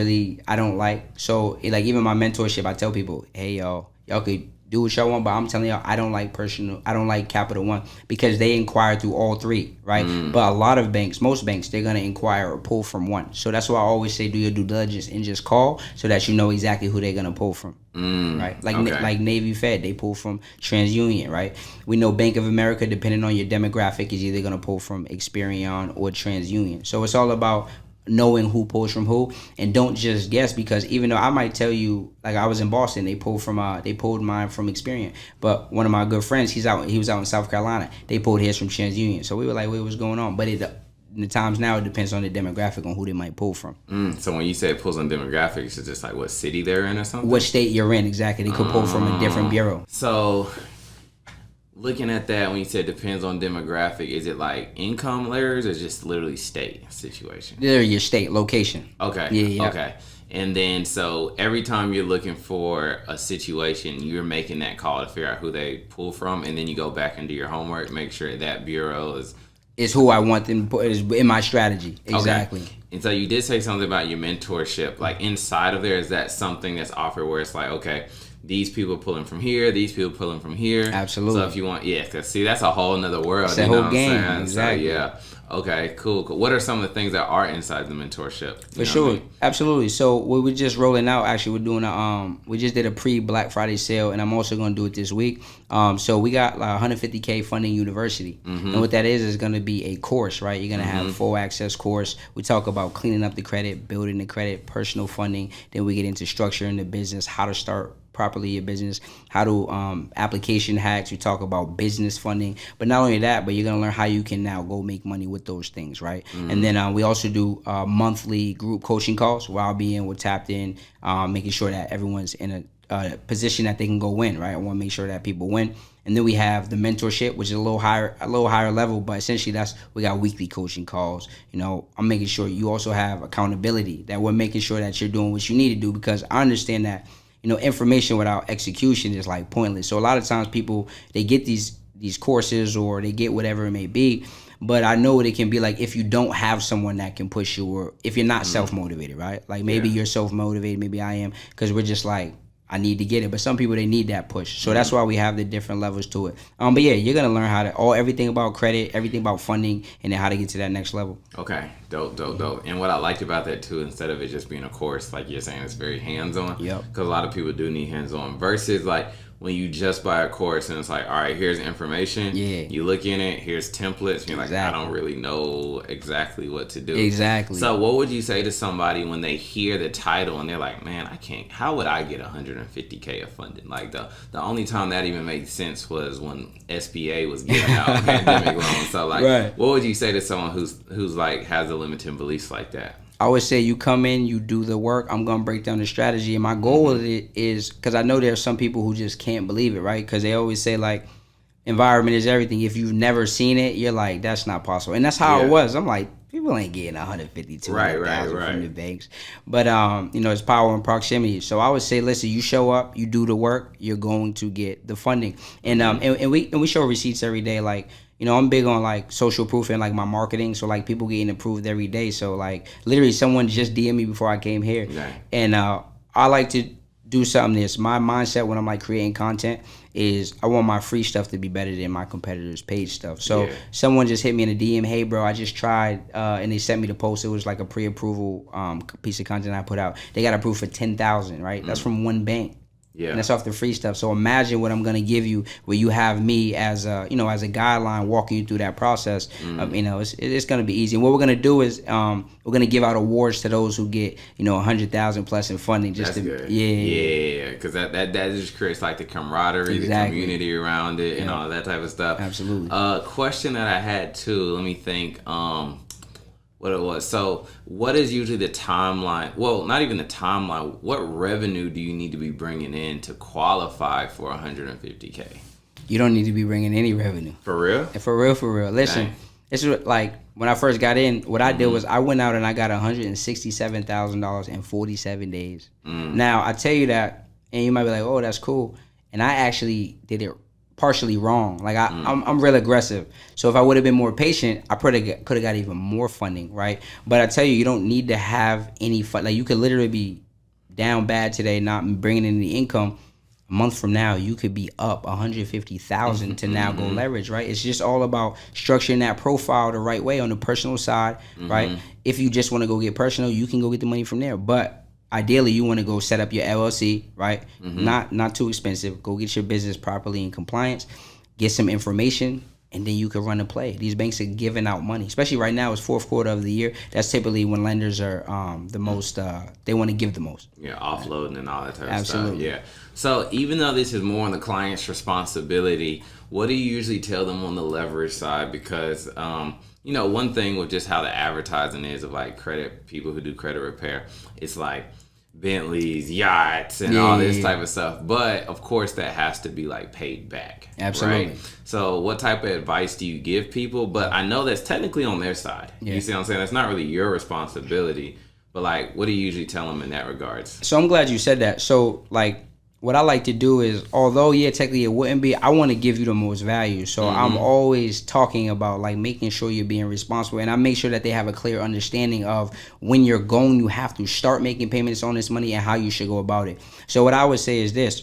I don't like. So like even my mentorship, I tell people, hey y'all could do what y'all want, but I'm telling y'all, I don't like Capital One, because they inquire through all 3, right? But a lot of banks, most banks, they're gonna inquire or pull from one. So that's why I always say do your due diligence and just call, so that you know exactly who they're gonna pull from, right? Like Navy Fed, they pull from TransUnion, right? We know Bank of America, depending on your demographic, is either gonna pull from Experian or TransUnion. So it's all about knowing who pulls from who, and don't just guess, because even though I might tell you, like I was in Boston, they pulled mine from Experian, but one of my good friends, he was out in South Carolina, they pulled his from TransUnion. So we were like, wait, what's going on? But in the times now, it depends on the demographic on who they might pull from. So when you say it pulls on demographics, it's just like what city they're in or something? What state you're in, exactly. They could pull from a different bureau. So looking at that, when you said depends on demographic, is it like income layers or just literally state situation? They're your state, location. Okay. Yeah. Okay. And then so every time you're looking for a situation, you're making that call to figure out who they pull from, and then you go back and do your homework, make sure that bureau is who I want them to put, is in my strategy. Exactly. Okay. And so you did say something about your mentorship. Like inside of there, is that something that's offered where it's like, okay, these people pulling from here, these people pulling from here. Absolutely. So if you want, because see, that's a whole nother world. It's a whole game. Exactly. So, yeah. Okay, cool. What are some of the things that are inside the mentorship? For sure. I mean? Absolutely. So what we're just rolling out, actually, we're doing we just did a pre-Black Friday sale, and I'm also going to do it this week. So we got like $150K funding university. And what that is going to be a course, right? You're going to have full access course. We talk about cleaning up the credit, building the credit, personal funding. Then we get into structuring the business, how to start properly your business, how to application hacks. We talk about business funding, but not only that, but you're gonna learn how you can now go make money with those things, right? And then we also do monthly group coaching calls where I'll be in, we're tapped in, making sure that everyone's in a position that they can go win, right? I want to make sure that people win. And then we have the mentorship, which is a little higher level, but essentially we got weekly coaching calls. I'm making sure you also have accountability, that we're making sure that you're doing what you need to do, because I understand that, information without execution is like pointless. So a lot of times people, they get these courses or they get whatever it may be, but I know what it can be like if you don't have someone that can push you, or if you're not self-motivated, right? Like maybe you're self-motivated, maybe I am, because we're just like, I need to get it. But some people, they need that push. So that's why we have the different levels to it. But yeah, you're going to learn everything about credit, everything about funding, and then how to get to that next level. Okay. Dope. And what I liked about that too, instead of it just being a course, like you're saying, it's very hands-on. Yep. Because a lot of people do need hands-on versus like when you just buy a course and it's like, all right, here's information. Yeah. You look in it, here's templates. And you're like, I don't really know exactly what to do. Exactly. So what would you say to somebody when they hear the title and they're like, man, I can't, how would I get $150K of funding? Like the only time that even made sense was when SBA was giving out pandemic loans. So like, What would you say to someone who's like has a limiting beliefs like that? I would say you come in, you do the work. I'm going to break down the strategy. And my goal with it is, because I know there's some people who just can't believe it, right? Because they always say, like, environment is everything. If you've never seen it, you're like, that's not possible. And that's how it was. I'm like, people ain't getting 150, right. from the banks. But, it's power and proximity. So I would say, listen, you show up, you do the work, you're going to get the funding. And and we show receipts every day, like, I'm big on like social proof and like my marketing. So like people getting approved every day. So like literally someone just DM'd me before I came here. And I like to do something this. My mindset when I'm like creating content is I want my free stuff to be better than my competitors' paid stuff. So someone just hit me in a DM, hey bro, I just tried, and they sent me the post. It was like a pre-approval piece of content I put out. They got approved for 10,000, right? That's from one bank. Yeah. And that's off the free stuff. So imagine what I'm gonna give you, where you have me as a guideline walking you through that process. It's gonna be easy. And what we're gonna do is we're gonna give out awards to those who get 100,000 plus in funding. That's good. Yeah. Because that just creates like the camaraderie, the community around it, and all that type of stuff. Absolutely. Question that I had too. Let me think. What it was. So what is usually the timeline? Well, not even the timeline. What revenue do you need to be bringing in to qualify for 150K? You don't need to be bringing any revenue. For real? For real. Listen, this is like when I first got in, what I did was I went out and I got $167,000 in 47 days. Now, I tell you that, and you might be like, oh, that's cool. And I actually did it partially wrong. Like I'm real aggressive. So if I would have been more patient, I could have got even more funding, right? But I tell you, you don't need to have any fun. Like you could literally be down bad today, not bringing in any income. A month from now, you could be up 150,000 to now go leverage, right? It's just all about structuring that profile the right way on the personal side, right? If you just want to go get personal, you can go get the money from there. But ideally, you want to go set up your LLC, right? Not too expensive. Go get your business properly in compliance, get some information, and then you can run the play. These banks are giving out money, especially right now. It's fourth quarter of the year. That's typically when lenders are the most. They want to give the most. Yeah, offloading and all that type of stuff. Yeah. So even though this is more on the client's responsibility, what do you usually tell them on the leverage side? Because one thing with just how the advertising is of like credit people who do credit repair, it's like Bentleys, yachts, and all this type of stuff. But of course, that has to be like paid back. Absolutely. Right? So, what type of advice do you give people? But I know that's technically on their side. Yeah. You see what I'm saying? That's not really your responsibility. But like, what do you usually tell them in that regards? So I'm glad you said that. So like, what I like to do is, although technically it wouldn't be, I want to give you the most value. So I'm always talking about like making sure you're being responsible, and I make sure that they have a clear understanding of when you're going to have to start making payments on this money and how you should go about it. So what I would say is this: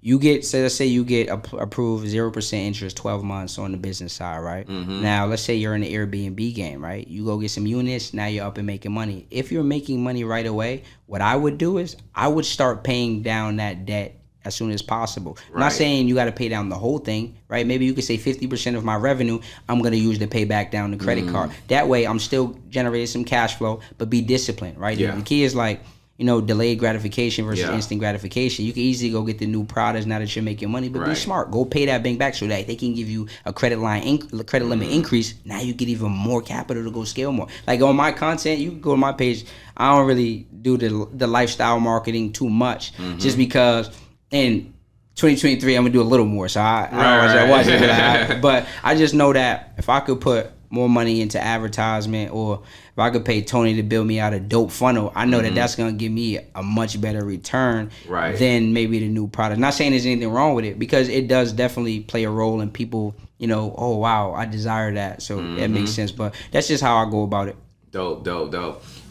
let's say you get approved 0% interest 12 months on the business side, right? Now, let's say you're in the Airbnb game, right? You go get some units, now you're up and making money. If you're making money right away, what I would do is I would start paying down that debt as soon as possible. Right. I'm not saying you got to pay down the whole thing, right? Maybe you could say 50% of my revenue I'm going to use to pay back down the credit card. That way, I'm still generating some cash flow, but be disciplined, right? Yeah. The key is like, delayed gratification versus instant gratification. You can easily go get the new products now that you're making money, but be smart. Go pay that bank back so that they can give you a credit limit increase. Now you get even more capital to go scale more. Like on my content, you can go to my page. I don't really do the lifestyle marketing too much, just because. And 2023, I'm gonna do a little more. So I watch it, but I just know that if I could put more money into advertisement, or if I could pay Tony to build me out a dope funnel, I know that that's gonna give me a much better return than maybe the new product. Not saying there's anything wrong with it, because it does definitely play a role in people, you know, oh wow, I desire that, so that makes sense. But that's just how I go about it. Dope.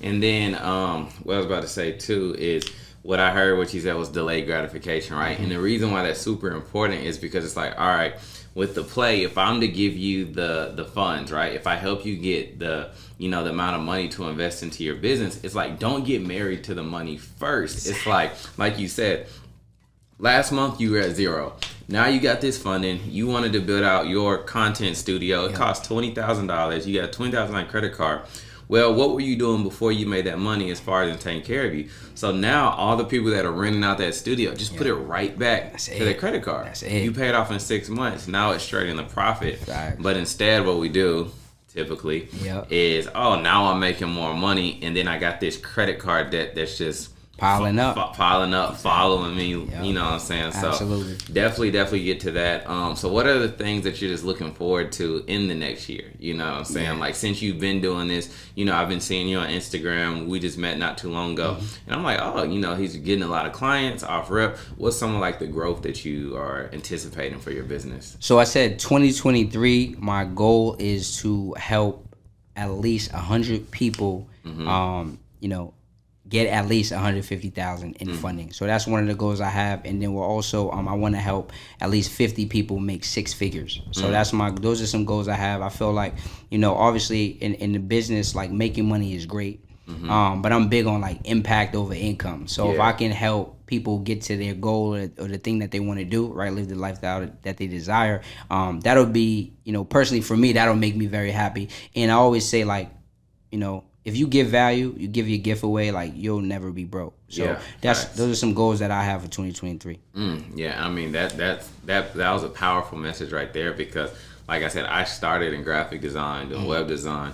And then what I was about to say too is, what I heard what you said was delayed gratification, right? And the reason why that's super important is because it's like, all right, with the play, if I'm to give you the funds, right? If I help you get the amount of money to invest into your business, it's like, don't get married to the money first. It's like you said, last month you were at zero. Now you got this funding. You wanted to build out your content studio. It cost $20,000. You got a $20,000 credit card. Well, what were you doing before you made that money as far as taking care of you? So now all the people that are renting out that studio, just put it right back to their credit card. That's it. You pay it off in 6 months. Now it's straight in the profit. Right. But instead what we do typically is, now I'm making more money, and then I got this credit card debt that's just piling up, following me. You know what I'm saying? Absolutely. So definitely get to that. So what are the things that you're just looking forward to in the next year? You know what I'm saying? Like, since you've been doing this, I've been seeing you on Instagram. We just met not too long ago, and I'm like, he's getting a lot of clients off rep. What's some of like the growth that you are anticipating for your business? So I said 2023, my goal is to help at least 100 people, get at least 150,000 in funding. So that's one of the goals I have. And then we're also, I want to help at least 50 people make 6 figures. So those are some goals I have. I feel like, obviously in the business, like, making money is great. But I'm big on like impact over income. So if I can help people get to their goal or the thing that they want to do, right, live the lifestyle that they desire, that'll be, personally for me, that'll make me very happy. And I always say, like, if you give value, you give your gift away, like, you'll never be broke. So those are some goals that I have for 2023. I mean, that was a powerful message right there, because like I said, I started in graphic design, doing web design,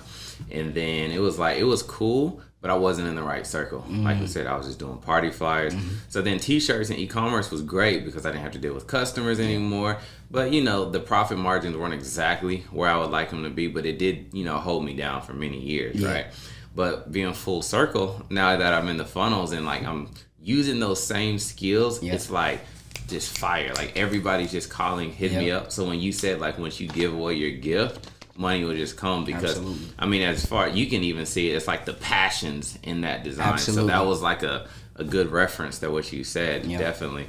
and then it was cool, but I wasn't in the right circle. Like we said, I was just doing party flyers. So then t-shirts and e-commerce was great because I didn't have to deal with customers anymore. But, the profit margins weren't exactly where I would like them to be, but it did, hold me down for many years, right? But being full circle, now that I'm in the funnels and like I'm using those same skills, it's like just fire. Like, everybody's just calling, hit me up. So when you said, like, once you give away your gift, money will just come, because I mean, as far you can even see it, it's like the passions in that design. So that was like a good reference to what you said. Definitely.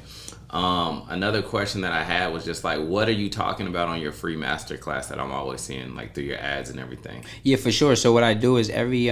Another question that I had was just like, what are you talking about on your free masterclass that I'm always seeing, like, through your ads and everything? Yeah, for sure. So what I do is every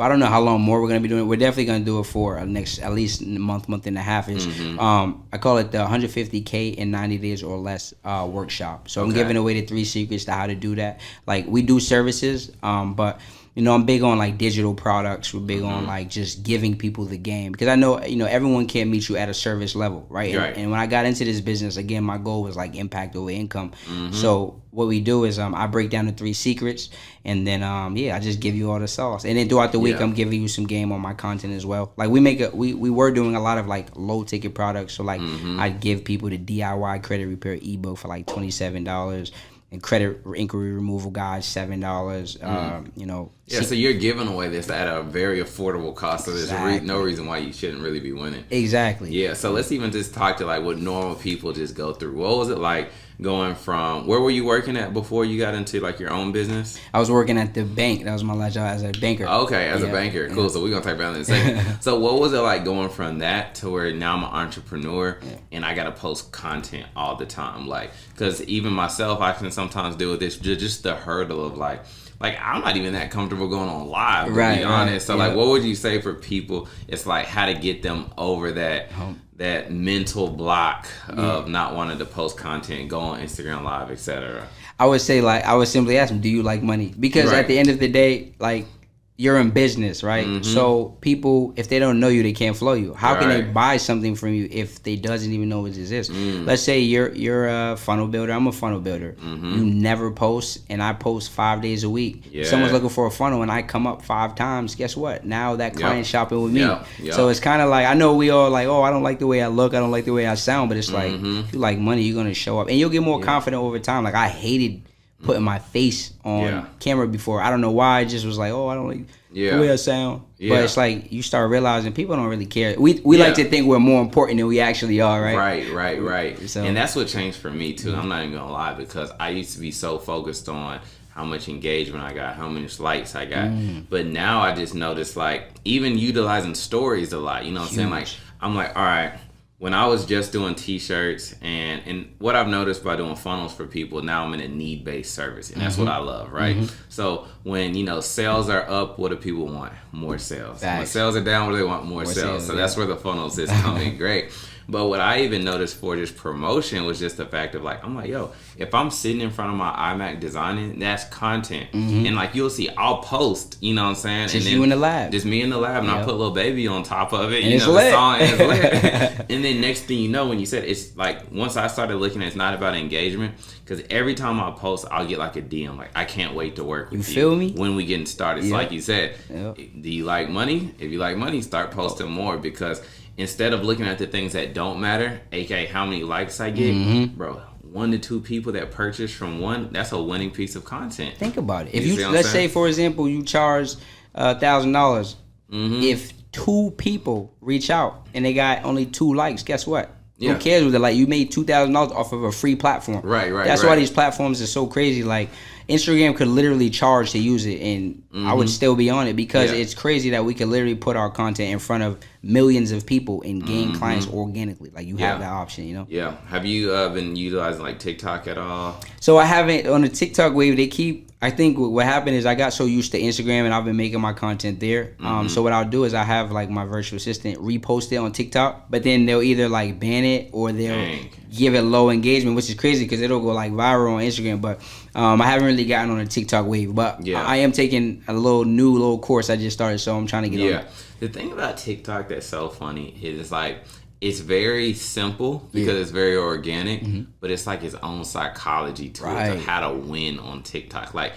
I don't know how long more we're gonna be doing it. We're definitely gonna do it for next at least month and a half ish. I call it the 150K in 90 days or less workshop. So I'm giving away the 3 secrets to how to do that. Like, we do services, but I'm big on like digital products. We're big on like just giving people the game, because I know everyone can't meet you at a service level, right? And when I got into this business, again, my goal was like impact over income. So what we do is I break down the 3 secrets, and then I just give you all the sauce. And then throughout the week, I'm giving you some game on my content as well. Like, we were doing a lot of like low ticket products. So like I give people the DIY credit repair ebook for like $27. And credit inquiry removal guide, $7. So you're giving away this at a very affordable cost. So there's no reason why you shouldn't really be winning. Exactly. Yeah. So let's even just talk to like what normal people just go through. What was it like going from, where were you working at before you got into like your own business? I was working at the bank. That was my last job, as a banker. Okay, as a banker. Cool. So we're going to talk about that in a second. So what was it like going from that to where now I'm an entrepreneur and I got to post content all the time? Like, because even myself, I can sometimes deal with this, just the hurdle of like I'm not even that comfortable going on live, to be honest. So like, what would you say for people? It's like how to get them over that mental block of not wanting to post content, go on Instagram Live, etc. I would say, like, I would simply ask them, do you like money? Because at the end of the day, like, you're in business, right? So people, if they don't know you, they can't flow you. How can they buy something from you if they doesn't even know it exists? Let's say you're a funnel builder. I'm a funnel builder. You never post, and I post 5 days a week. If someone's looking for a funnel, and I come up 5 times. Guess what? Now that client shopping with me. So it's kind of like, I know we all like, oh, I don't like the way I look, I don't like the way I sound, but it's like, if you like money, you're gonna show up, and you'll get more confident over time. Like, I hated putting my face on camera before. I don't know why. I just was like, oh, I don't like the way I sound. But it's like, you start realizing people don't really care. We like to think we're more important than we actually are, right? Right. So, and that's what changed for me too. I'm not even gonna lie, because I used to be so focused on how much engagement I got, how many likes I got. But now I just notice, like, even utilizing stories a lot, you know what I'm saying? Like, I'm like, all right, when I was just doing t-shirts, and what I've noticed by doing funnels for people, now I'm in a need-based service, and that's what I love, right? So when, you know, sales are up, what do people want? More sales. When sales are down, what do they want? More sales. So that's where the funnels is coming great. But what I even noticed for just promotion was just the fact of, like, I'm like, yo, if I'm sitting in front of my iMac designing, that's content. And like, you'll see, I'll post, you know what I'm saying? Just and then, you in the lab. Just me in the lab, and I'll put Lil Baby on top of it. And you know, lit. the song is lit. And then next thing you know, when you said, it's like, once I started looking at, it's not about engagement, because every time I post, I'll get like a DM, like, I can't wait to work with you. You feel me? When we getting started. So like you said, do you like money? If you like money, start posting more, because instead of looking at the things that don't matter, aka how many likes I get, bro, 1 to 2 people that purchase from one, that's a winning piece of content. Think about it. If you let's say, for example, you charge $1,000. If 2 people reach out and they got only 2 likes, guess what? Who cares what they like? You made $2,000 off of a free platform. Right. That's why these platforms are so crazy. Like, Instagram could literally charge to use it, and I would still be on it, because it's crazy that we could literally put our content in front of millions of people and gain clients organically. Like, you have that option, you know? Yeah. Have you been utilizing like TikTok at all? So I haven't. On the TikTok wave, they keep, I think what happened is I got so used to Instagram, and I've been making my content there. So what I'll do is I have like my virtual assistant repost it on TikTok, but then they'll either like ban it or they'll give it low engagement, which is crazy because it'll go like viral on Instagram. But I haven't really gotten on a TikTok wave, but I am taking a little course I just started, so I'm trying to get on it. The thing about TikTok that's so funny is, it's like, it's very simple because it's very organic, but it's like its own psychology to it, to how to win on TikTok. Like,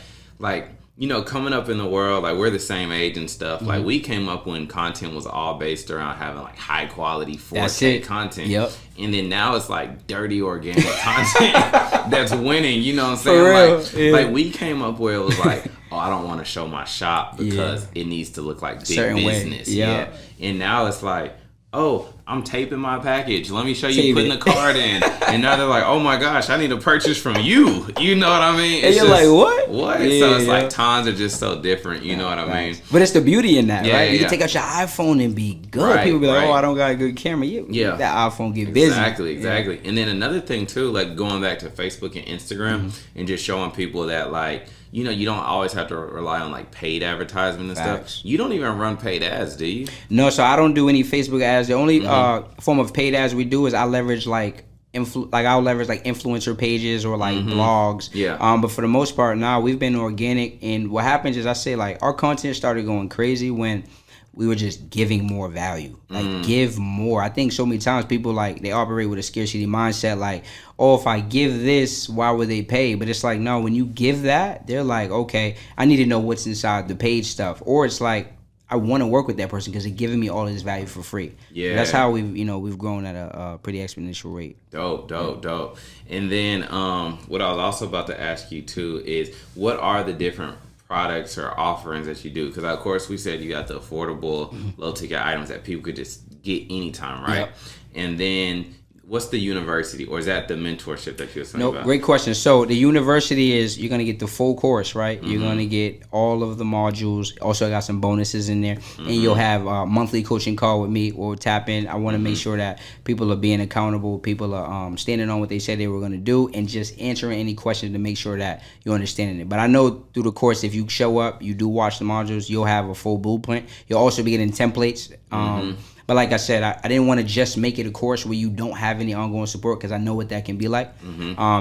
you know, coming up in the world, like, we're the same age and stuff. Like, we came up when content was all based around having like high quality 4K content. And then now it's like dirty organic content that's winning, you know what I'm saying? Like we came up where it was like, oh, I don't want to show my shop because it needs to look like big business. And now it's like, oh, I'm taping my package. Let me show you putting the card in. And now they're like, oh my gosh, I need to purchase from you. You know what I mean? And you're just, like, what? What? So it's like, times are just so different. You know what I mean? But it's the beauty in that, right? You can take out your iPhone and be good. People be like, oh, I don't got a good camera. That iPhone get busy. Exactly. And then another thing too, like going back to Facebook and Instagram and just showing people that, like, you know, you don't always have to rely on like paid advertisement and stuff. You don't even run paid ads, do you? No, so I don't do any Facebook ads. The only form of paid ads we do is I leverage I'll leverage like influencer pages or like blogs. But for the most part, now we've been organic, and what happens is, I say, like, our content started going crazy when we were just giving more value. Like, give more. I think so many times people, like, they operate with a scarcity mindset, like, oh, if I give this, why would they pay? But it's like, no, when you give that, they're like, okay, I need to know what's inside the page stuff. Or it's like, I want to work with that person because they're giving me all of this value for free. That's how we've grown at a pretty exponential rate. Dope. And then what I was also about to ask you too is, what are the different products or offerings that you do? Because of course we said you got the affordable low ticket items that people could just get anytime, right? And then what's the university, or is that the mentorship that you were saying about? Great question. So the university is, you're going to get the full course, right? You're going to get all of the modules. Also, I got some bonuses in there. And you'll have a monthly coaching call with me, or tap in. I want to make sure that people are being accountable. People are standing on what they said they were going to do, and just answering any questions to make sure that you're understanding it. But I know through the course, if you show up, you do watch the modules, you'll have a full blueprint. You'll also be getting templates. But like I said, I didn't want to just make it a course where you don't have any ongoing support, because I know what that can be like.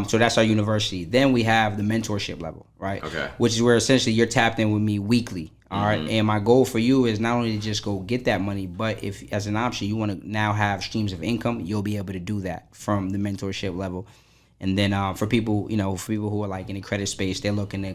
So that's our university. Then we have the mentorship level, right? Which is where essentially you're tapped in with me weekly. All right. And my goal for you is not only to just go get that money, but if as an option you want to now have streams of income, you'll be able to do that from the mentorship level. And then for people, for people who are like in the credit space, they're looking to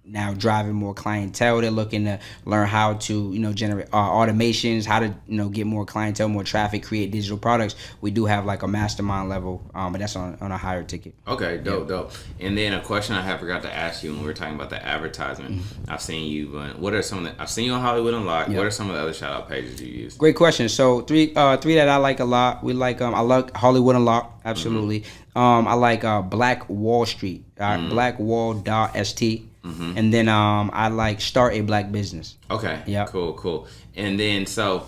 now driving more clientele. They're looking to learn how to, generate automations, how to, get more clientele, more traffic, create digital products. We do have like a mastermind level, but that's on a higher ticket. Okay, dope. And then a question I forgot to ask you when we were talking about the advertisement. I've seen you, I've seen you on Hollywood Unlocked. What are some of the other shout out pages you use? Great question. So three that I like a lot. We like, I like Hollywood Unlocked. Absolutely. I like Black Wall Street, blackwall.st. And then I like Start a Black Business. Okay. Yeah. Cool. And then so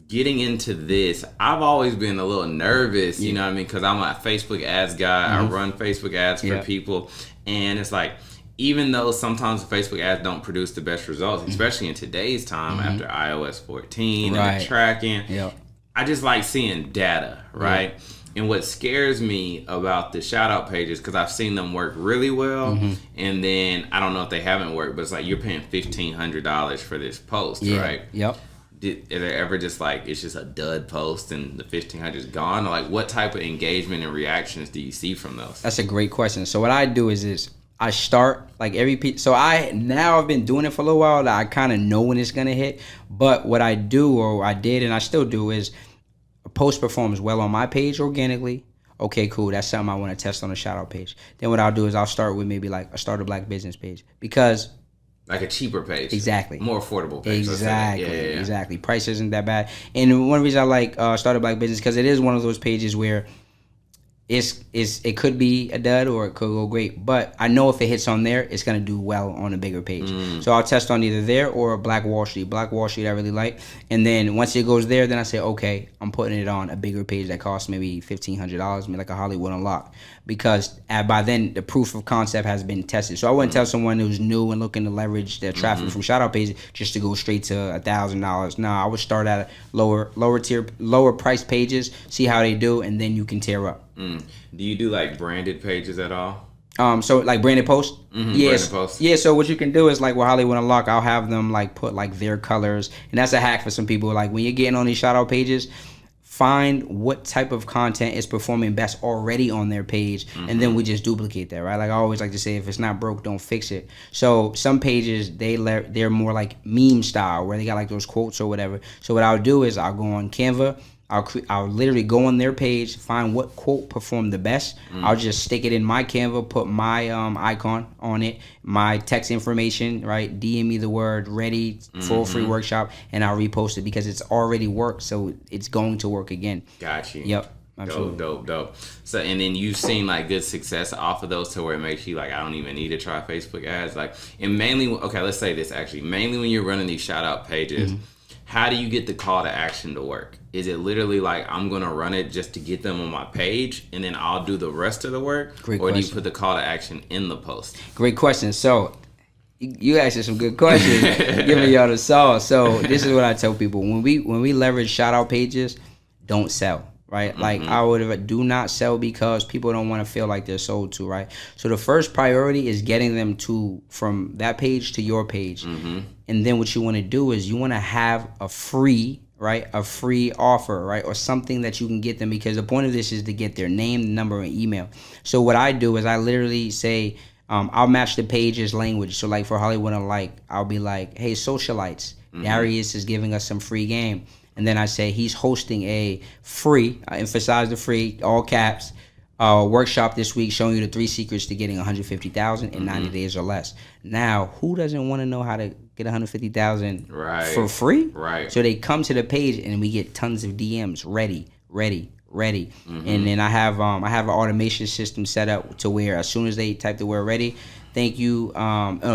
getting into this, I've always been a little nervous, you know what I mean? Because I'm a Facebook ads guy. I run Facebook ads for people. And it's like, even though sometimes Facebook ads don't produce the best results, especially in today's time after iOS 14 and the tracking, I just like seeing data, right? And what scares me about the shout out pages, because I've seen them work really well, and then I don't know if they haven't worked, but it's like you're paying $1,500 for this post, right? Yep. Is there ever just like it's just a dud post and the $1,500 is gone? Or like what type of engagement and reactions do you see from those? That's a great question. So what I do is I start like every piece. So I've been doing it for a little while. That I kind of know when it's gonna hit. But what I do, or I did, and I still do, is a post performs well on my page organically. Okay, cool. That's something I want to test on the shout out page. Then what I'll do is I'll start with maybe like a Start a Black Business page, because like a cheaper page. Exactly. More affordable page. Exactly. Exactly. Price isn't that bad. And one reason I like Start a Black Business, because it is one of those pages where it could be a dud or it could go great, but I know if it hits on there, it's gonna do well on a bigger page. So I'll test on either there or Black Wall Street. Black Wall Street I really like, and then once it goes there, then I say, okay, I'm putting it on a bigger page that costs maybe $1,500, maybe like a Hollywood Unlocked, because by then the proof of concept has been tested. So I wouldn't tell someone who's new and looking to leverage their traffic from shout out pages just to go straight to $1,000. No, I would start at lower price pages, see how they do, and then you can tear up. Do you do like branded pages at all? So like branded posts? Yes. Branded posts. Yeah, so what you can do is like with Hollywood Unlock, I'll have them like put like their colors, and that's a hack for some people. Like when you're getting on these shout out pages, find what type of content is performing best already on their page, and then we just duplicate that, right? Like I always like to say, if it's not broke, don't fix it. So some pages, they're more like meme style, where they got like those quotes or whatever. So what I'll do is I'll go on Canva, I'll literally go on their page, find what quote performed the best. I'll just stick it in my Canva, put my icon on it, my text information, right? DM me the word ready for a free workshop, and I'll repost it because it's already worked, so it's going to work again. Got you. Yep. Absolutely. Dope. So, and then you've seen like good success off of those to where it makes you like, I don't even need to try Facebook ads. Like, and mainly, okay, let's say this actually, mainly when you're running these shout out pages, how do you get the call to action to work? Is it literally like, I'm going to run it just to get them on my page and then I'll do the rest of the work? Great or question. do you put the call to action in the post? Great question. So you asked some good questions, giving y'all the sauce. So this is what I tell people. When we leverage shout out pages, don't sell. Right? Like I would do not sell, because people don't want to feel like they're sold to, right? So the first priority is getting them from that page to your page. And then what you want to do is you want to have a free offer, right? Or something that you can get them, because the point of this is to get their name, number, and email. So what I do is I literally say, I'll match the page's language. So like for Hollywood Unlocked, I'll be like, hey, socialites, Darius is giving us some free game. And then I say he's hosting a free, I emphasize the free, all caps, workshop this week showing you the 3 secrets to getting $150,000 in 90 days or less. Now, who doesn't want to know how to get $150,000 for free? Right. So they come to the page and we get tons of DMs ready. And then I have an automation system set up to where as soon as they type the word ready, thank you.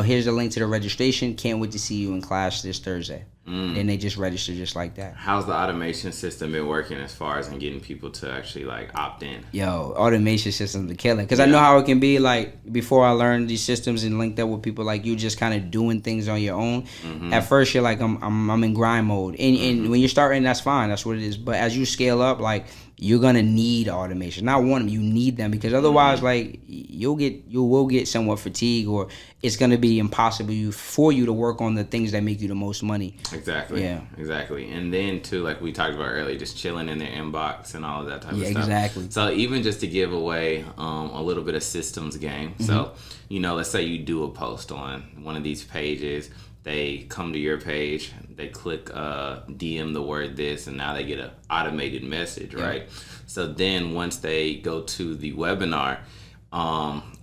Here's the link to the registration. Can't wait to see you in class this Thursday. Then they just register just like that. How's the automation system been working as far as in getting people to actually like opt in? Yo, automation systems are killing. Because I know how it can be. Like, before I learned these systems and linked up with people like you, just kind of doing things on your own. At first, you're like, I'm in grind mode. And when you're starting, that's fine. That's what it is. But as you scale up, like, you're gonna need automation. Not want them, you need them, because otherwise, like, you will get somewhat fatigued, or it's gonna be impossible for you to work on the things that make you the most money. Exactly. Yeah. Exactly. And then too, like we talked about earlier, just chilling in their inbox and all of that type of stuff. Exactly. So even just to give away a little bit of systems game. So, let's say you do a post on one of these pages. They come to your page, they click DM the word this, and now they get an automated message, right? So then once they go to the webinar,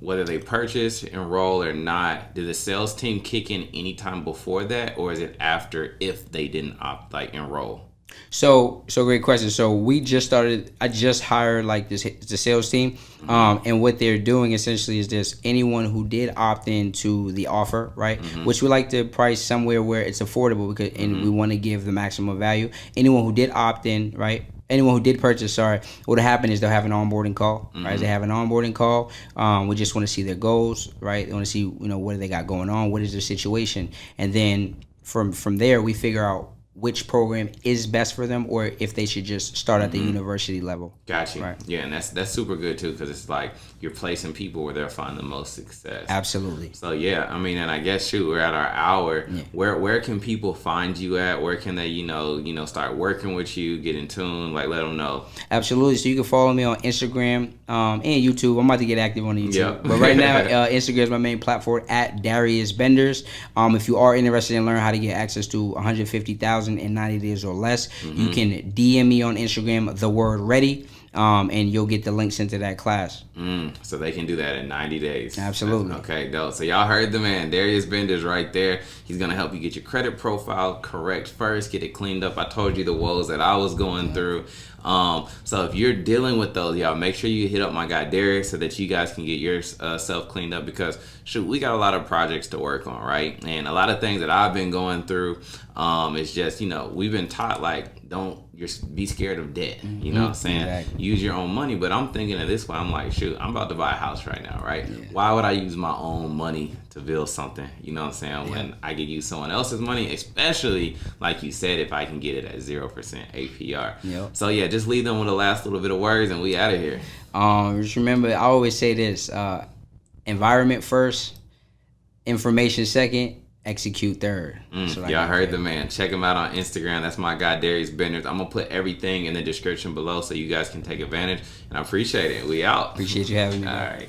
whether they purchase, enroll or not, did the sales team kick in anytime before that, or is it after if they didn't enroll? So great question. So we just started. I just hired the sales team, and what they're doing essentially is this: anyone who did opt into the offer, right, which we like to price somewhere where it's affordable, because and we want to give the maximum value. Anyone who did opt in, right. Anyone who did purchase, what'll happen is they'll have an onboarding call, right? They have an onboarding call. We just want to see their goals, right? They want to see, what do they got going on? What is their situation? And then from there, we figure out which program is best for them, or if they should just start at the university level. Gotcha. Right. Yeah, and that's super good too, because it's like you're placing people where they're finding the most success. Absolutely. So yeah, I mean, and I guess we're at our hour. Yeah. Where can people find you at? Where can they start working with you, get in tune, let them know? Absolutely. So you can follow me on Instagram and YouTube. I'm about to get active on the YouTube, yep. But right now Instagram is my main platform at Darius Benders. If you are interested in learning how to get access to 150,000 in 90 days or less, you can DM me on Instagram, the word ready, and you'll get the link sent to that class. So they can do that in 90 days. Absolutely. Okay, dope. So y'all heard the man, Darius Benders right there. He's going to help you get your credit profile correct first, get it cleaned up. I told you the woes that I was going through. So if you're dealing with those, y'all, make sure you hit up my guy Darius so that you guys can get your self cleaned up, because we got a lot of projects to work on, right? And a lot of things that I've been going through, it's just, we've been taught don't be scared of debt, you know what I'm saying? Exactly. Use your own money. But I'm thinking of this way, I'm like, I'm about to buy a house right now, right? Yeah. Why would I use my own money to build something, you know what I'm saying, when I could use someone else's money, especially like you said, if I can get it at 0% APR. Yep. So yeah, just leave them with the last little bit of words and we out of here. Just remember, I always say this: environment first, information second, execute third. Y'all heard the man. Check him out on Instagram. That's my guy Darius Benders. I'm gonna put everything in the description below so you guys can take advantage, and I appreciate it. We out. Appreciate you having me. All right.